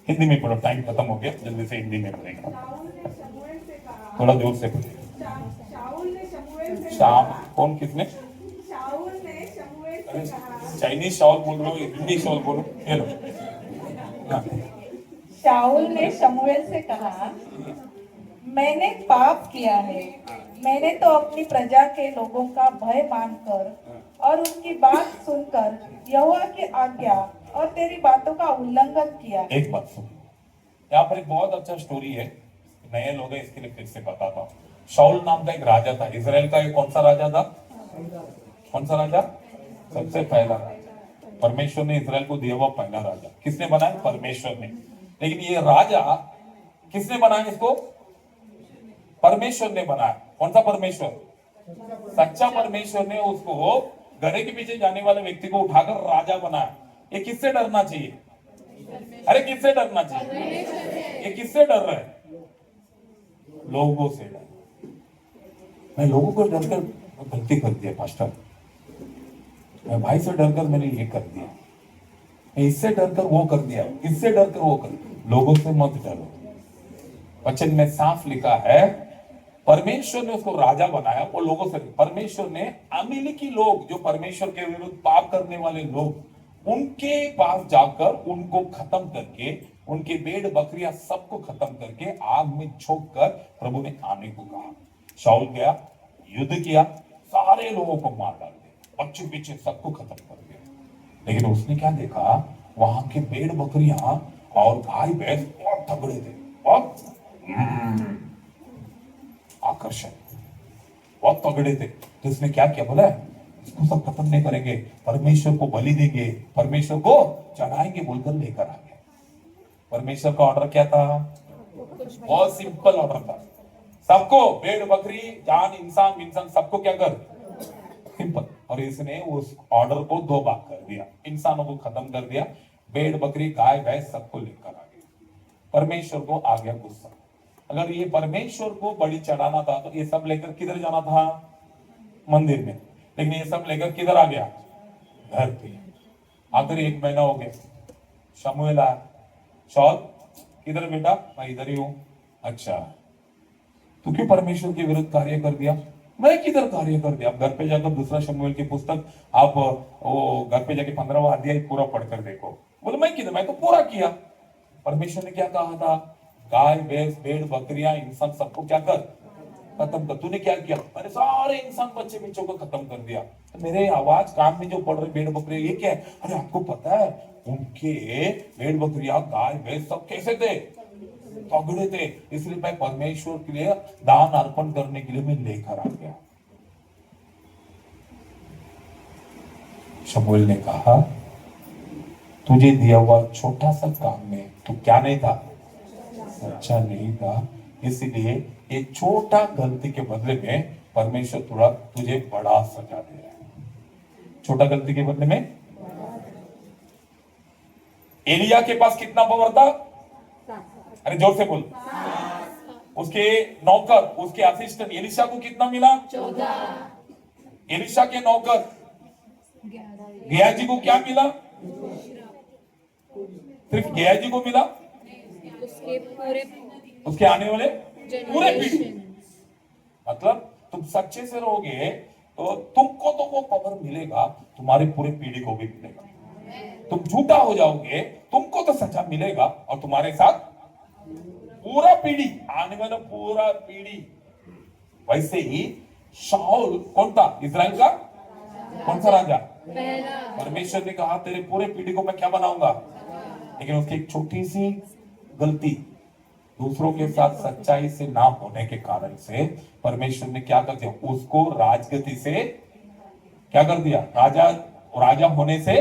हिंदी में पढ़ो, टाइम खत्म हो गया, जल्दी से हिंदी में पढ़ेंगे, थोड़ा जोर से पढ़ेंगे। शाम कौन किसने, चाइनीज शाउल बोल रहे हो, हिंदी शाउल बोलो, ये लो। शाऊल ने शमूएल से कहा, मैंने पाप किया है, मैंने तो अपनी प्रजा के लोगों का भय मानकर और उनकी बात सुनकर यहोवा की आज्ञा और तेरी बातों का उल्लंघन किया। एक बात सुन, यहाँ पर एक बहुत अच्छा स्टोरी है, नए लोग हैं इसके लिए फिर से बताता हूँ। शाऊल नाम का एक राजा था इसराइल का। ये कौन सा राजा था? कौन सा राजा? सबसे पहला राजा। परमेश्वर ने इसराइल को दिया हुआ पहला राजा किसने बनाया? परमेश्वर ने। लेकिन ये राजा किसने बनाया? इसको परमेश्वर ने बनाया। कौन सा परमेश्वर? सच्चा परमेश्वर ने उसको गधे के पीछे जाने वाले व्यक्ति को उठाकर राजा बनाया। ये किससे डरना चाहिए? अरे किससे डरना चाहिए? ये किससे डर रहा है? लोगों से डर। मैं लोगों को डरकर गलती कर दिया पास्टर, मैं भाई से डरकर मैंने ये कर दिया, मैं इससे डरकर वो कर दिया, इससे डरकर वो कर दिया। लोगों से मत डरो। वचन में साफ लिखा है परमेश्वर ने उसको राजा बनाया। वो लोगों से, परमेश्वर ने अमेरिकी लोग जो परमेश्वर के विरुद्ध पाप करने वाले लोग, उनके पास जाकर उनको खत्म करके, उनके भेड़ बकरियां सबको खत्म करके आग में झोंक कर प्रभु ने आने को कहा। शाऊल गया, युद्ध किया, सारे लोगों को मार डाल दिया, बच्चे पीछे सबको खत्म कर दिया। लेकिन उसने क्या देखा? वहां के भेड़ बकरियां और गाय भैंस बहुत तगड़े थे, बहुत आकर्षण, बहुत तगड़े थे। तो इसने क्या किया? बोला इसको सब खत्म नहीं करेंगे, परमेश्वर को बलि देंगे, परमेश्वर को चढ़ाएंगे बोलकर लेकर आ गया। परमेश्वर का ऑर्डर क्या था? बहुत सिंपल ऑर्डर था, सबको भेड़ बकरी जान इंसान इंसान सबको क्या कर? सिंपल। और इसने उस ऑर्डर को 2 भाग कर दिया, इंसानों को खत्म कर दिया, भेड़ बकरी गाय भैंस सबको लेकर आ गया। परमेश्वर को आ गया गुस्सा। अगर ये परमेश्वर को बलि चढ़ाना था तो ये सब लेकर किधर जाना था? मंदिर में। लेकिन ये सब लेकर किधर आ गया? घर पे। आखिर 1 महीना हो गया, शमूएल आया, शाऊल किधर बेटा? मैं इधर ही हूं। अच्छा, तू क्यों परमेश्वर के विरुद्ध कार्य कर दिया? मैं किधर कार्य कर दिया? आप घर पे जाकर दूसरा शमूएल की पुस्तक आप वो घर पे जाके 15वां अध्याय पूरा पढ़कर देखो। बोले मैं किधर? मैं तो पूरा किया। परमेश्वर ने क्या कहा था? गाय भैंस भेड़ बकरियां इंसान सबको क्या कर? खत्म कर। तूने क्या किया? अरे सारे इंसान बच्चे बच्चों को खत्म कर दिया। तो मेरे आवाज कान में जो पड़ रहे भेड़ बकरियां, ये क्या है? अरे आपको पता है उनके भेड़ बकरियां गाय भैंस सब कैसे थे? तगड़े थे। इसलिए मैं परमेश्वर के लिए दान अर्पण करने के लिए मैं लेकर आ गया। शमूएल ने कहा तुझे दिया हुआ छोटा सा काम में तू क्या नहीं था? सच्चा नहीं था। इसलिए एक छोटा गलती के बदले में परमेश्वर थोड़ा तुझे बड़ा सजा दे रहा है। छोटा गलती के बदले में। एलिया के पास कितना पावर था? अरे जोर से बोल। उसके नौकर, उसके असिस्टेंट एलिशा को कितना मिला? 14। एलिशा के नौकर गेहाजी को क्या मिला? सिर्फ गेहाजी को मिला? उसके आने वाले पूरे पीढ़ी। मतलब तुम सच्चे से रहोगे तो तुमको तो वो पावर मिलेगा, तुम्हारी पूरे पीढ़ी को भी मिलेगा। तुम झूठा हो जाओगे, तुमको तो सजा मिलेगा और तुम्हारे साथ पूरा पीढ़ी, आने वाला पूरा पीढ़ी। वैसे ही शाऊल कौन था? इजराइल का कौन सा राजा? परमेश्वर ने कहा तेरे पूरे पीढ़ी को मैं क्या बनाऊंगा। लेकिन उसकी एक छोटी सी गलती, दूसरों के साथ सच्चाई से ना होने के कारण से परमेश्वर ने क्या कर दिया? उसको राजगद्दी से क्या कर दिया? राजा होने से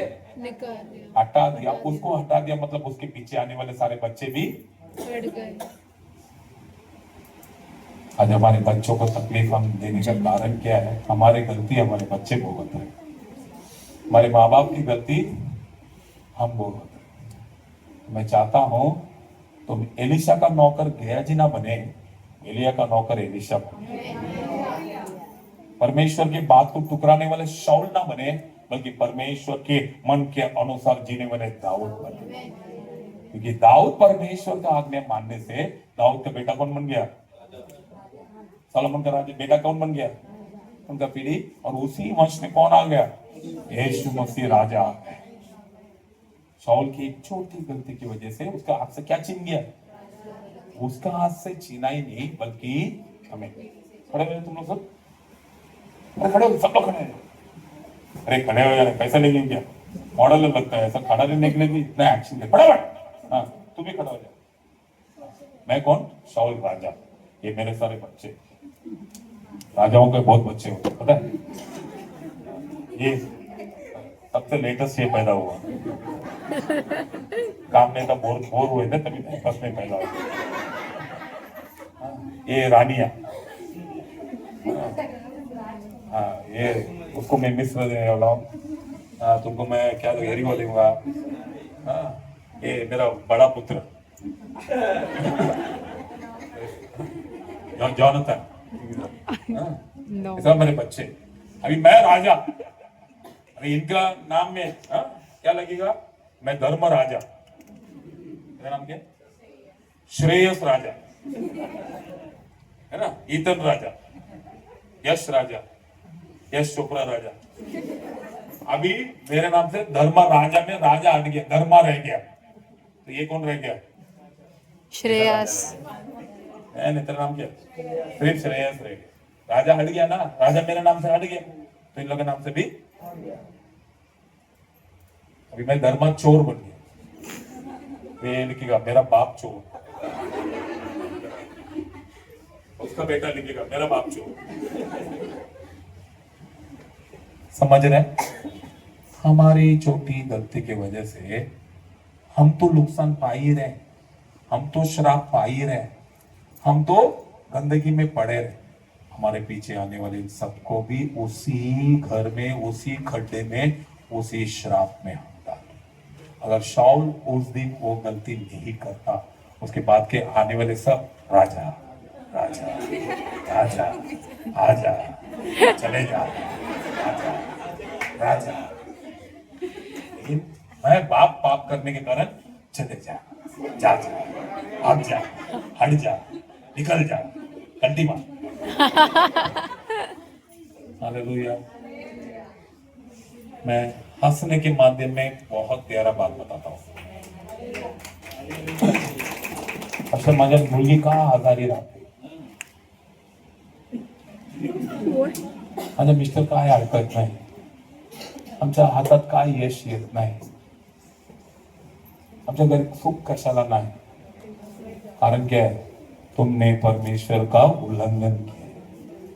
हटा दिया। उसको हटा दिया मतलब उसके पीछे आने वाले सारे बच्चे भी हट गए। आज हमारे बच्चों को तकलीफ हम देने का कारण क्या है? हमारी गलती हमारे बच्चे भुगत रहे, हमारे माँ बाप की गलती हम भुगत रहे। मैं चाहता हूं तुम एलिशा का नौकर गेहाजी ना बने, एलिया का नौकर एलिशा बने। परमेश्वर की बात को टुकराने वाले शाऊल ना बने, बल्कि परमेश्वर के मन के अनुसार जीने वाले दाऊद बने। क्योंकि दाऊद परमेश्वर का आज्ञा मानने से दाऊद का बेटा कौन बन गया? सलोमन का राजा बेटा कौन बन गया? उनका पीढ़ी। और उसी वंश में कौन आ गया? यीशु मसीह राजा आ गए। शाऊल की एक छोटी गलती की वजह से उसका हाथ से क्या छीन गया? उसका हाथ से छीना ही नहीं बल्कि हमें। खड़े हो तुम लोग सब? अरे खड़े हो, सब लोग खड़े हैं। अरे खड़े हो यार, पैसा ले लेंगे क्या? मॉडल लगता है ऐसा खड़ा रहने के लिए भी इतना एक्शन है फटाफट। हाँ तू भी खड़ा हो जा। मैं कौन? शाउल राजा। ये मेरे सारे बच्चे। राजाओं के बहुत बच्चे होते हैं, पता है? ये सबसे लेटेस्ट ये पैदा हुआ। काम में था, बोर बोर हुए थे तभी कैंपस में पैदा हुआ। ये रानिया। हाँ ये उसको मैं मिस्र देने वाला हूँ। हाँ तुमको मैं क्या एरिको दूंगा। हाँ ये मेरा बड़ा पुत्र जॉनथन। हाँ, सब मेरे बच्चे। अभी मैं राजा। अरे इनका नाम में क्या लगेगा? मैं धर्म राजा। मेरा नाम क्या? श्रेयस राजा है ना, ईतन राजा, यश राजा, यश चोपड़ा राजा। अभी मेरे नाम से धर्म राजा में राजा हट गया, धर्मा रह गया। तो ये कौन रह गया? श्रेयस। नहीं तेरा नाम क्या? सिर्फ श्रेयस रह गया। राजा हट गया ना, राजा मेरे नाम से हट गया तो इन लोगों के नाम से भी। अभी मैं धर्मा चोर बन गया। ये लिखेगा मेरा बाप चोर, उसका बेटा लिखेगा मेरा बाप चोर। समझ रहे? हमारी छोटी गलती की वजह से हम तो नुकसान पा ही रहे, हम तो श्राप पा ही रहे, हम तो गंदगी में पड़े रहे। हमारे पीछे आने वाले इन सबको भी उसी घर में, उसी खड्डे में, उसी श्राप में हम डालें। अगर शाऊल उस दिन वो गलती नहीं करता, उसके बाद के आने वाले सब राजा राजा राजा आजा, चले जा राजा राजा। लेकिन मैं बाप पाप करने के कारण चले जा, जा जा, भाग जा, हट जा, निकल जा, कंटी मार। हालेलुया। मैं हंसने के माध्यम में बहुत प्यारा बात बताता हूँ। अच्छा माझ्या मुलगी का आजारी राहते, माझ्या मिस्टर काय ऐकत नाही, आमच्या हातात काय यश येत नाही, आमच्या घरी सुख कशाला नाही? कारण क्या है? तुमने परमेश्वर का उल्लंघन किया।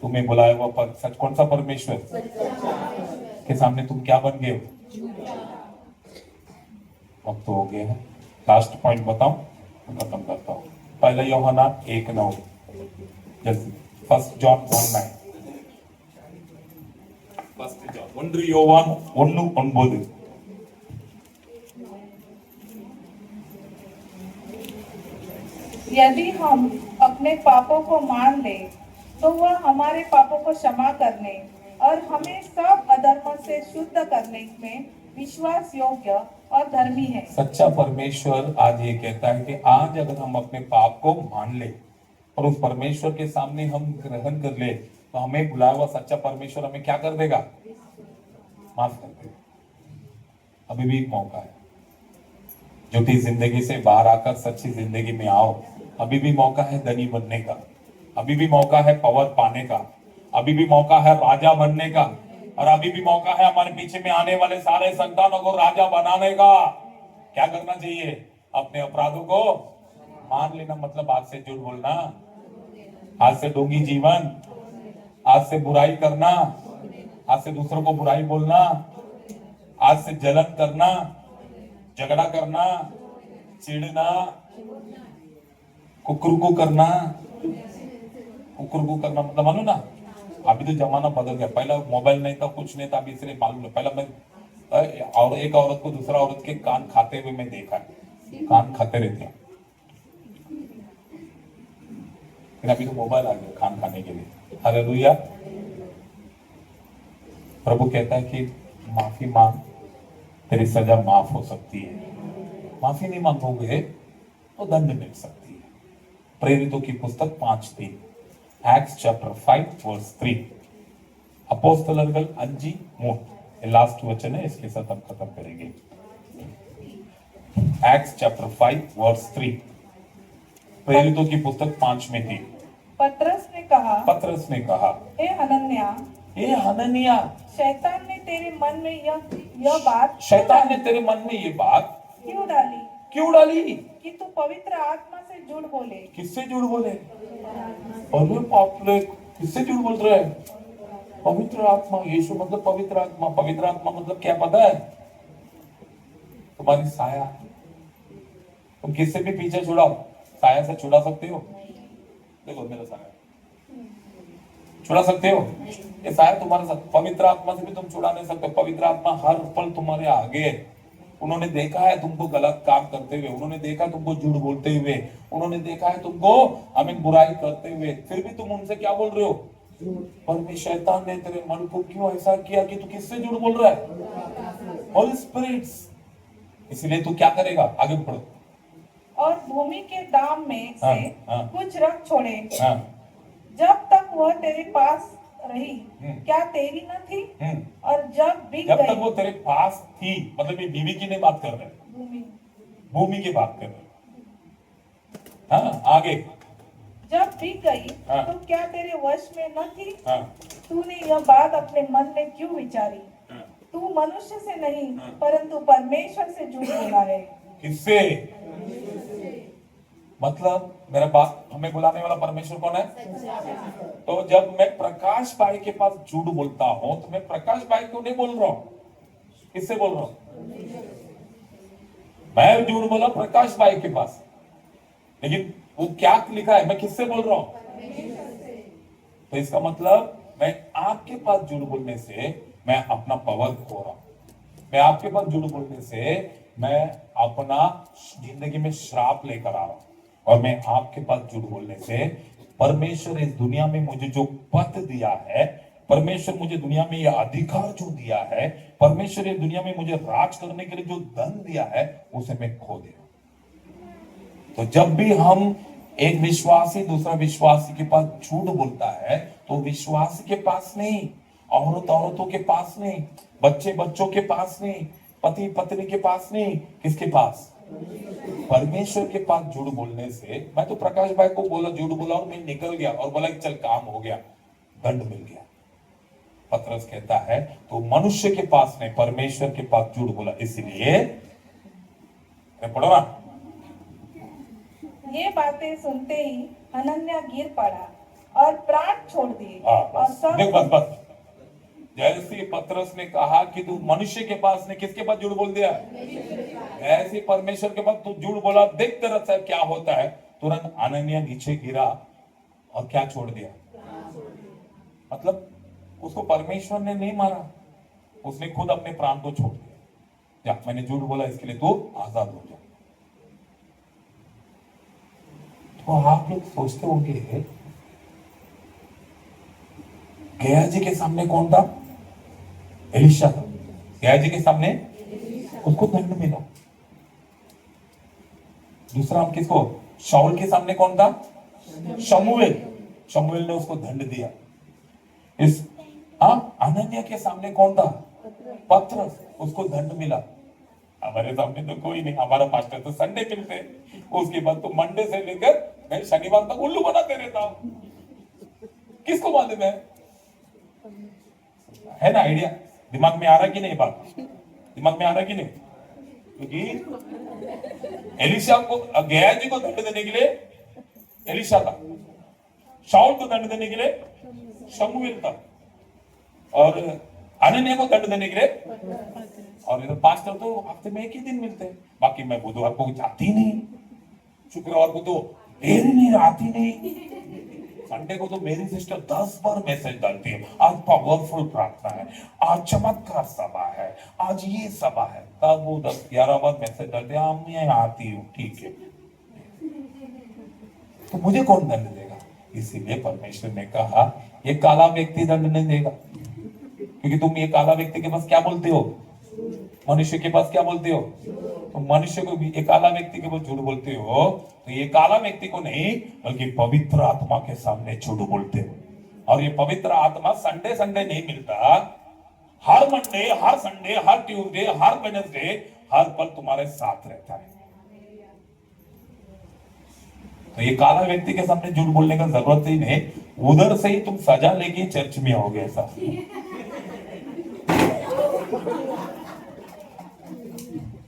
तुम्हें बुलाया हुआ पर सच कौन सा परमेश्वर के सामने तुम क्या बन गए हो? अब तो हो गया है। लास्ट पॉइंट बताऊं, खत्म करता हूं। पहला यूहन्ना 1:9, जल्दी। फर्स्ट जॉन 1:9, फर्स्ट जॉन 1 யோவான் 1:9। यदि हम अपने पापों को मान ले तो वह हमारे पापों को क्षमा करने और हमें सब अधर्म से शुद्ध करने में विश्वास योग्य और धर्मी है। सच्चा परमेश्वर आज ये कहता है कि आज अगर हम अपने पाप को मान ले और उस परमेश्वर के सामने हम ग्रहण कर ले तो हमें बुलाया हुआ सच्चा परमेश्वर हमें क्या कर देगा? माफ कर देगा। अभी भी एक मौका है। झूठी जिंदगी से बाहर आकर सच्ची जिंदगी में आओ। अभी भी मौका है धनी बनने का, अभी भी मौका है पावर पाने का, अभी भी मौका है राजा बनने का, और अभी भी मौका है हमारे पीछे में आने वाले सारे संतानों को राजा बनाने का। क्या करना चाहिए? अपने अपराधों को मान लेना, मतलब आज से झूठ बोलना, आज से ढोंगी जीवन, आज से बुराई करना, आज से दूसरों को बुराई बोलना, आज से जलन करना, झगड़ा करना, चिढ़ना, कुकुरकू करना। कुकुरकू करना मतलब मानो ना, अभी तो जमाना बदल गया। पहला मोबाइल नहीं था, कुछ नहीं था, अभी इसलिए मालूम है। पहला मैं और एक औरत को दूसरा औरत के कान खाते हुए मैं देखा है, कान खाते रहते हैं। फिर अभी तो मोबाइल आ गया कान खाने के लिए। हालेलुया। प्रभु कहता है कि माफी मांग, तेरी सजा माफ हो सकती है। माफी नहीं मांगोगे तो दंड मिल सकती है। प्रेरितों की पुस्तक 5:3, Acts chapter 5:3। अपोस्तलர்கள் 5:3, ये लास्ट वचन है, इसके साथ हम खत्म करेंगे। Acts chapter 5:3, प्रेरितों की पुस्तक 5:3। पतरस ने कहा, हे हे हनन्या, ए हननिया, शैतान ने तेरे मन में यह बात शैतान ने तेरे मन में ये बात क्यों डाली क्यों डाली कि तू पवित्र आत्मा से झूठ बोले? किससे झूठ बोले? अरे बाप रे, किससे झूठ बोल रहे हैं? पवित्र आत्मा, यीशु मतलब पवित्र आत्मा। पवित्र आत्मा मतलब क्या पता है? तुम्हारी साया। तुम किससे भी पीछे छुड़ाओ, साया से छुड़ा सकते हो? देखो मेरा साया, छुड़ा सकते हो? ये साया तुम्हारे साथ। पवित्र आत्मा से भी तुम छुड़ा नहीं सकते। पवित्र आत्मा हर पल तुम्हारे आगे है। उन्होंने देखा है तुमको गलत काम करते हुए, उन्होंने देखा है तुमको झूठ बोलते हुए, उन्होंने देखा है तुमको हमें बुराई करते हुए, फिर भी तुम उनसे क्या बोल रहे हो? पर शैतान ने तेरे मन को क्यों ऐसा किया कि तू किससे झूठ बोल रहा है? होली स्पिरिट्स। इसलिए तू क्या करेगा? आगे बढ़ो। और भूमि के दाम में से हाँ। कुछ रख छोड़े, हाँ, जब तक वह तेरे पास रही क्या तेरी न थी? और जब बिक जब तक गई वो तेरे पास थी, मतलब ये बीवी की नहीं बात कर रहे, भूमि, भूमि की बात कर रहे। हाँ, आगे। जब बिक गई हाँ। तो क्या तेरे वश में न थी? हाँ, तूने यह बात अपने मन में क्यों विचारी? हाँ। तू मनुष्य से नहीं परंतु परमेश्वर से झूठ बोला है। किससे? मतलब मेरा बात, हमें बुलाने वाला परमेश्वर कौन है? तो जब मैं प्रकाश भाई के पास झूठ बोलता हूं तो मैं प्रकाश भाई को नहीं बोल रहा हूं, किससे बोल रहा हूं? मैं झूठ बोला प्रकाश भाई के पास, लेकिन वो क्या लिखा है? मैं किससे बोल रहा हूं? तो इसका मतलब मैं आपके पास झूठ बोलने से मैं अपना पवर खो रहा हूं। मैं आपके पास झूठ बोलने से मैं अपना जिंदगी में श्राप लेकर आ रहा हूं। और मैं आपके पास झूठ बोलने से परमेश्वर इस दुनिया में मुझे जो पद दिया है, परमेश्वर मुझे दुनिया में यह अधिकार जो दिया है, परमेश्वर इस दुनिया में मुझे राज करने के लिए जो धन दिया है, उसे मैं खो दे रहा हूं। तो जब भी हम एक विश्वासी दूसरा विश्वासी के पास झूठ बोलता है, तो विश्वासी के पास नहीं, औरतों के पास नहीं, बच्चों के पास नहीं, पति पत्नी के पास नहीं, किसके पास? परमेश्वर के पास झूठ बोलने से। मैं तो प्रकाश भाई को बोला, झूठ बोला और मैं निकल गया और बोला कि चल काम हो गया, दंड मिल गया। पतरस कहता है तो मनुष्य के पास नहीं, परमेश्वर के पास झूठ बोला, इसलिए पढ़ो ना। ये बातें सुनते ही हनन्या गिर पड़ा और प्राण छोड़ दिए। और देख बस जैसे पतरस ने कहा कि तू मनुष्य के पास ने, किसके पास झूठ बोल दिया? ऐसे परमेश्वर के पास तू झूठ बोला। देख तेरा साहब क्या होता है। तुरंत हनन्या नीचे गिरा और क्या छोड़ दिया? मतलब उसको परमेश्वर ने नहीं मारा, उसने खुद अपने प्राण को छोड़ दिया। जा, मैंने झूठ बोला इसके लिए तू आजाद हो जा। तो आप लोग सोचते होंगे गेहाजी के सामने कौन था? एलिशा था। गेहाजी के सामने उसको दंड मिला। दूसरा हम किसको? शाऊल के सामने कौन था? शमूएल ने उसको दंड दिया। इस हनन्या के सामने कौन था? पतरस, उसको दंड मिला। हमारे सामने तो कोई नहीं, हमारा पास्टर तो संडे मिलते, उसके बाद तो मंडे से लेकर मैं शनिवार तक उल्लू बनाते रहता हूं। किसको मालूम है ना? आइडिया दिमाग में आ रहा कि नहीं? बात दिमाग में आ रहा कि नहीं? क्योंकि एलिशा को, गेहाजी को दंड देने के लिए एलिशा था, शाऊल को दंड देने के लिए शमूएल था, और हनन्या को दंड देने के लिए, और इधर पास्टर तो हफ्ते में एक ही दिन मिलते हैं। बाकी मैं बुधवार को जाती नहीं, शुक्रवार को तो देर नहीं, आती नहीं, संडे को तो मेरी सिस्टर 10 बार मैसेज डालती है, आज पावरफुल प्रार्थना है, आज चमत्कार सभा है, आज ये सभा है। तब वो 10-11 बार मैसेज डालते हैं, मैं आती हूँ, ठीक है। तो मुझे कौन दंड देगा? इसीलिए परमेश्वर ने कहा ये काला व्यक्ति दंड नहीं देगा, क्योंकि तुम ये काला व्यक्ति के पास क्या बोलते हो? मनुष्य के पास क्या बोलते हो? तो मनुष्य को भी, एक काला व्यक्ति के पास झूठ बोलते हो, तो ये काला व्यक्ति को नहीं बल्कि पवित्र आत्मा के सामने झूठ बोलते हो। और ये पवित्र आत्मा संडे नहीं मिलता, हर मंडे, हर संडे, हर ट्यूसडे, हर वेडनेसडे, हर पल तुम्हारे साथ रहता है। तो ये काला व्यक्ति के सामने झूठ बोलने का जरूरत ही नहीं, उधर से ही तुम सजा लेके चर्च में आओगे ऐसा।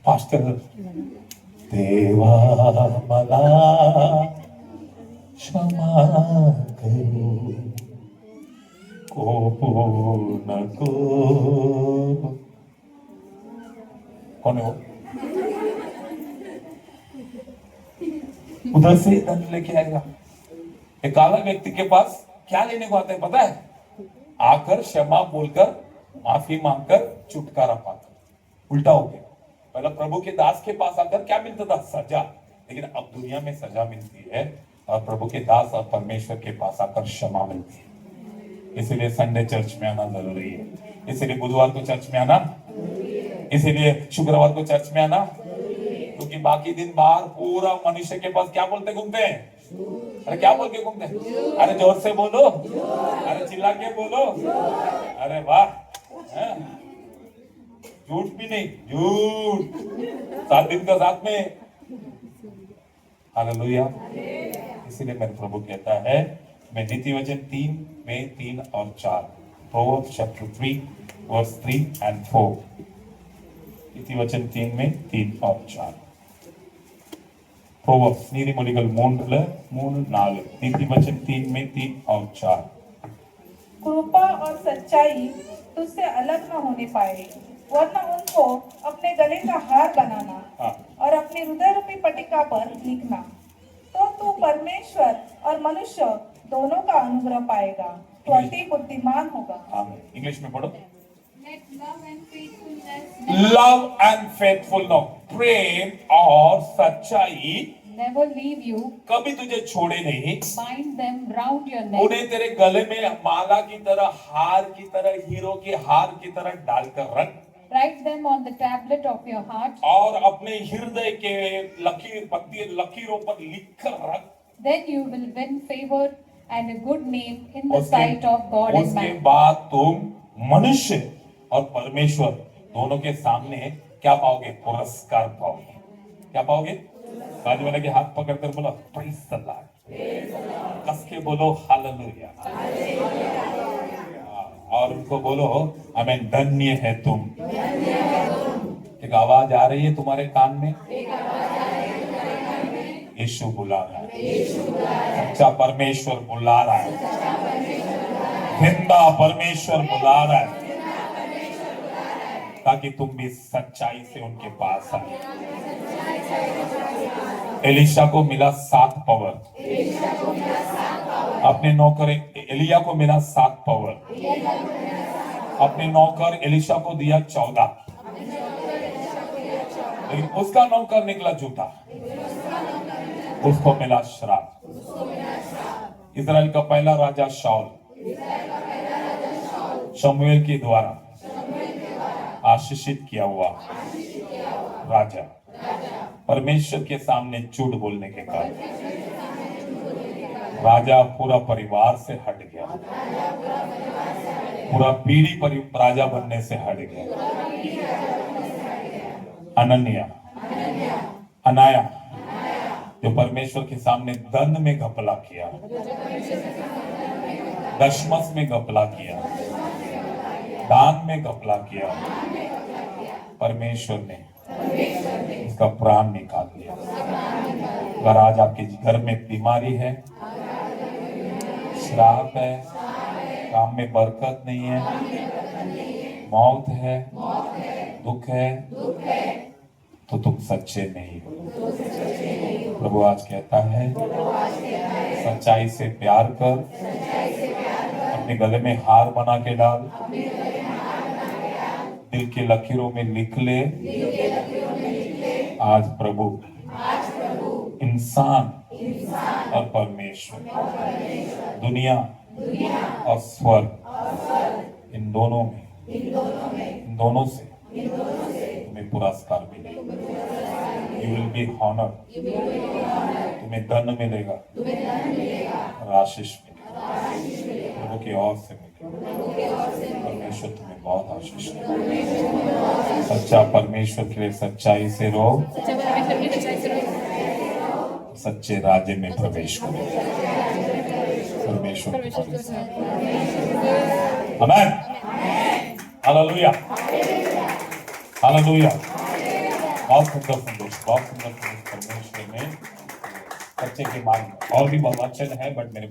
पास्टर, देवा मला क्षमा करो, को नको। कौन है वो? उधर से दंड लेके आएगा। एक काला व्यक्ति के पास क्या लेने को आता है पता है? आकर क्षमा बोलकर, माफी मांगकर, छुटकारा पाकर। उल्टा हो गया। पहले प्रभु के दास के पास आकर क्या मिलता था? सजा। लेकिन अब दुनिया में सजा मिलती है और प्रभु के दास और परमेश्वर के पास आकर क्षमा मिलती है। इसीलिए संडे चर्च में आना जरूरी है, इसीलिए बुधवार को चर्च में आना, इसीलिए शुक्रवार को चर्च में आना, क्योंकि बाकी दिन बाहर पूरा मनुष्य के पास क्या बोलते घूमते हैं? अरे क्या बोल के घूमते हैं? अरे जोर से बोलो, अरे चिल्ला के बोलो। अरे वाह, झूठ भी नहीं, झूठ 7 दिन का साथ में। हालेलुया। इसीलिए मेरे प्रभु कहता है, मैं नीति वचन 3 में 3 और 4, Proverbs chapter 3 verse 3 and 4, नीति वचन 3 में 3 और 4, Proverbs நீதிமொழிகள் 3:4, नीति वचन 3 में 3 और 4। कृपा और सच्चाई तुझसे अलग न होने पाए, वरना उनको अपने गले का हार बनाना और अपने हृदय रूपी पट्टिका पर लिखना, तो तू परमेश्वर और मनुष्य दोनों का अनुग्रह पाएगा, तो अति बुद्धिमान होगा। इंग्लिश में पढ़ो। Let love and faithfulness love and faithfulness, प्रेम और सच्चाई never leave you. कभी तुझे छोड़े नहीं। Bind them round your neck. उन्हें तेरे गले में माला की तरह, हार की तरह, हीरो के हार की तरह डालकर रख। Write them on the tablet of your heart. और अपने हृदय के लकीरों पर लिखकर रख। Then you will win favor and a good name in the sight of God and उसके man. बाद तुम मनुष्य और परमेश्वर दोनों के सामने क्या पाओगे? पुरस्कार पाओगे। क्या पाओगे? बाजू वाले के हाथ पकड़कर बोलो प्रेज द लॉर्ड, कस के बोलो हालेलुया, और उनको बोलो आमीन, धन्य है तुम। एक आवाज आ रही है तुम्हारे कान में, यीशु बुला रहा है, सच्चा परमेश्वर बुला रहा है, जिंदा परमेश्वर बुला रहा है, ताकि तुम भी सच्चाई से उनके पास आए। एलिशा को मिला 7 पावर, अपने नौकर एलिया को मिला 7 पावर, अपने नौकर एलिशा को दिया 14, लेकिन उसका नौकर निकला झूठा, उसको मिला श्राप। इस्राएल का पहला राजा शाऊल शमूएल के द्वारा आशीषित किया हुआ राजा, परमेश्वर के सामने झूठ बोलने के कारण राजा पूरा परिवार से हट गया, पूरा पीढ़ी राजा बनने से हट गया। अनाया जो परमेश्वर के सामने दंड में घपला किया, दशमस में घपला किया, दान में घपला किया, परमेश्वर ने उसका प्राण निकाल दिया। अगर आज आपके घर में बीमारी है, श्राप है, काम में बरकत नहीं है, मौत है, दुख है, तो तुम सच्चे नहीं हो। प्रभु आज कहता है सच्चाई से प्यार कर, अपने गले में हार बना के डाल, दिल के लकीरों में लिख ले। आज प्रभु इंसान और परमेश्वर, दुनिया और स्वर्ग, इन दोनों से तुम्हें पुरस्कार मिलेगा। यू विल बी हॉनर्ड, तुम्हें धन मिलेगा और आशीष मिलेगा, प्रभु की ओर से मिलेगा। परमेश्वर तुम्हें बहुत आशीष देगा। सच्चा परमेश्वर के लिए सच्चाई से रहो, सच्चे राज्य में प्रवेश करो। परमेश्वर आमेन। Hallelujah, hallelujah. बहुत सुंदर संदेश, बहुत सुंदर संदेश। परमेश्वर में सच्चे के मार्ग और भी बहुत वचन है, बट मेरे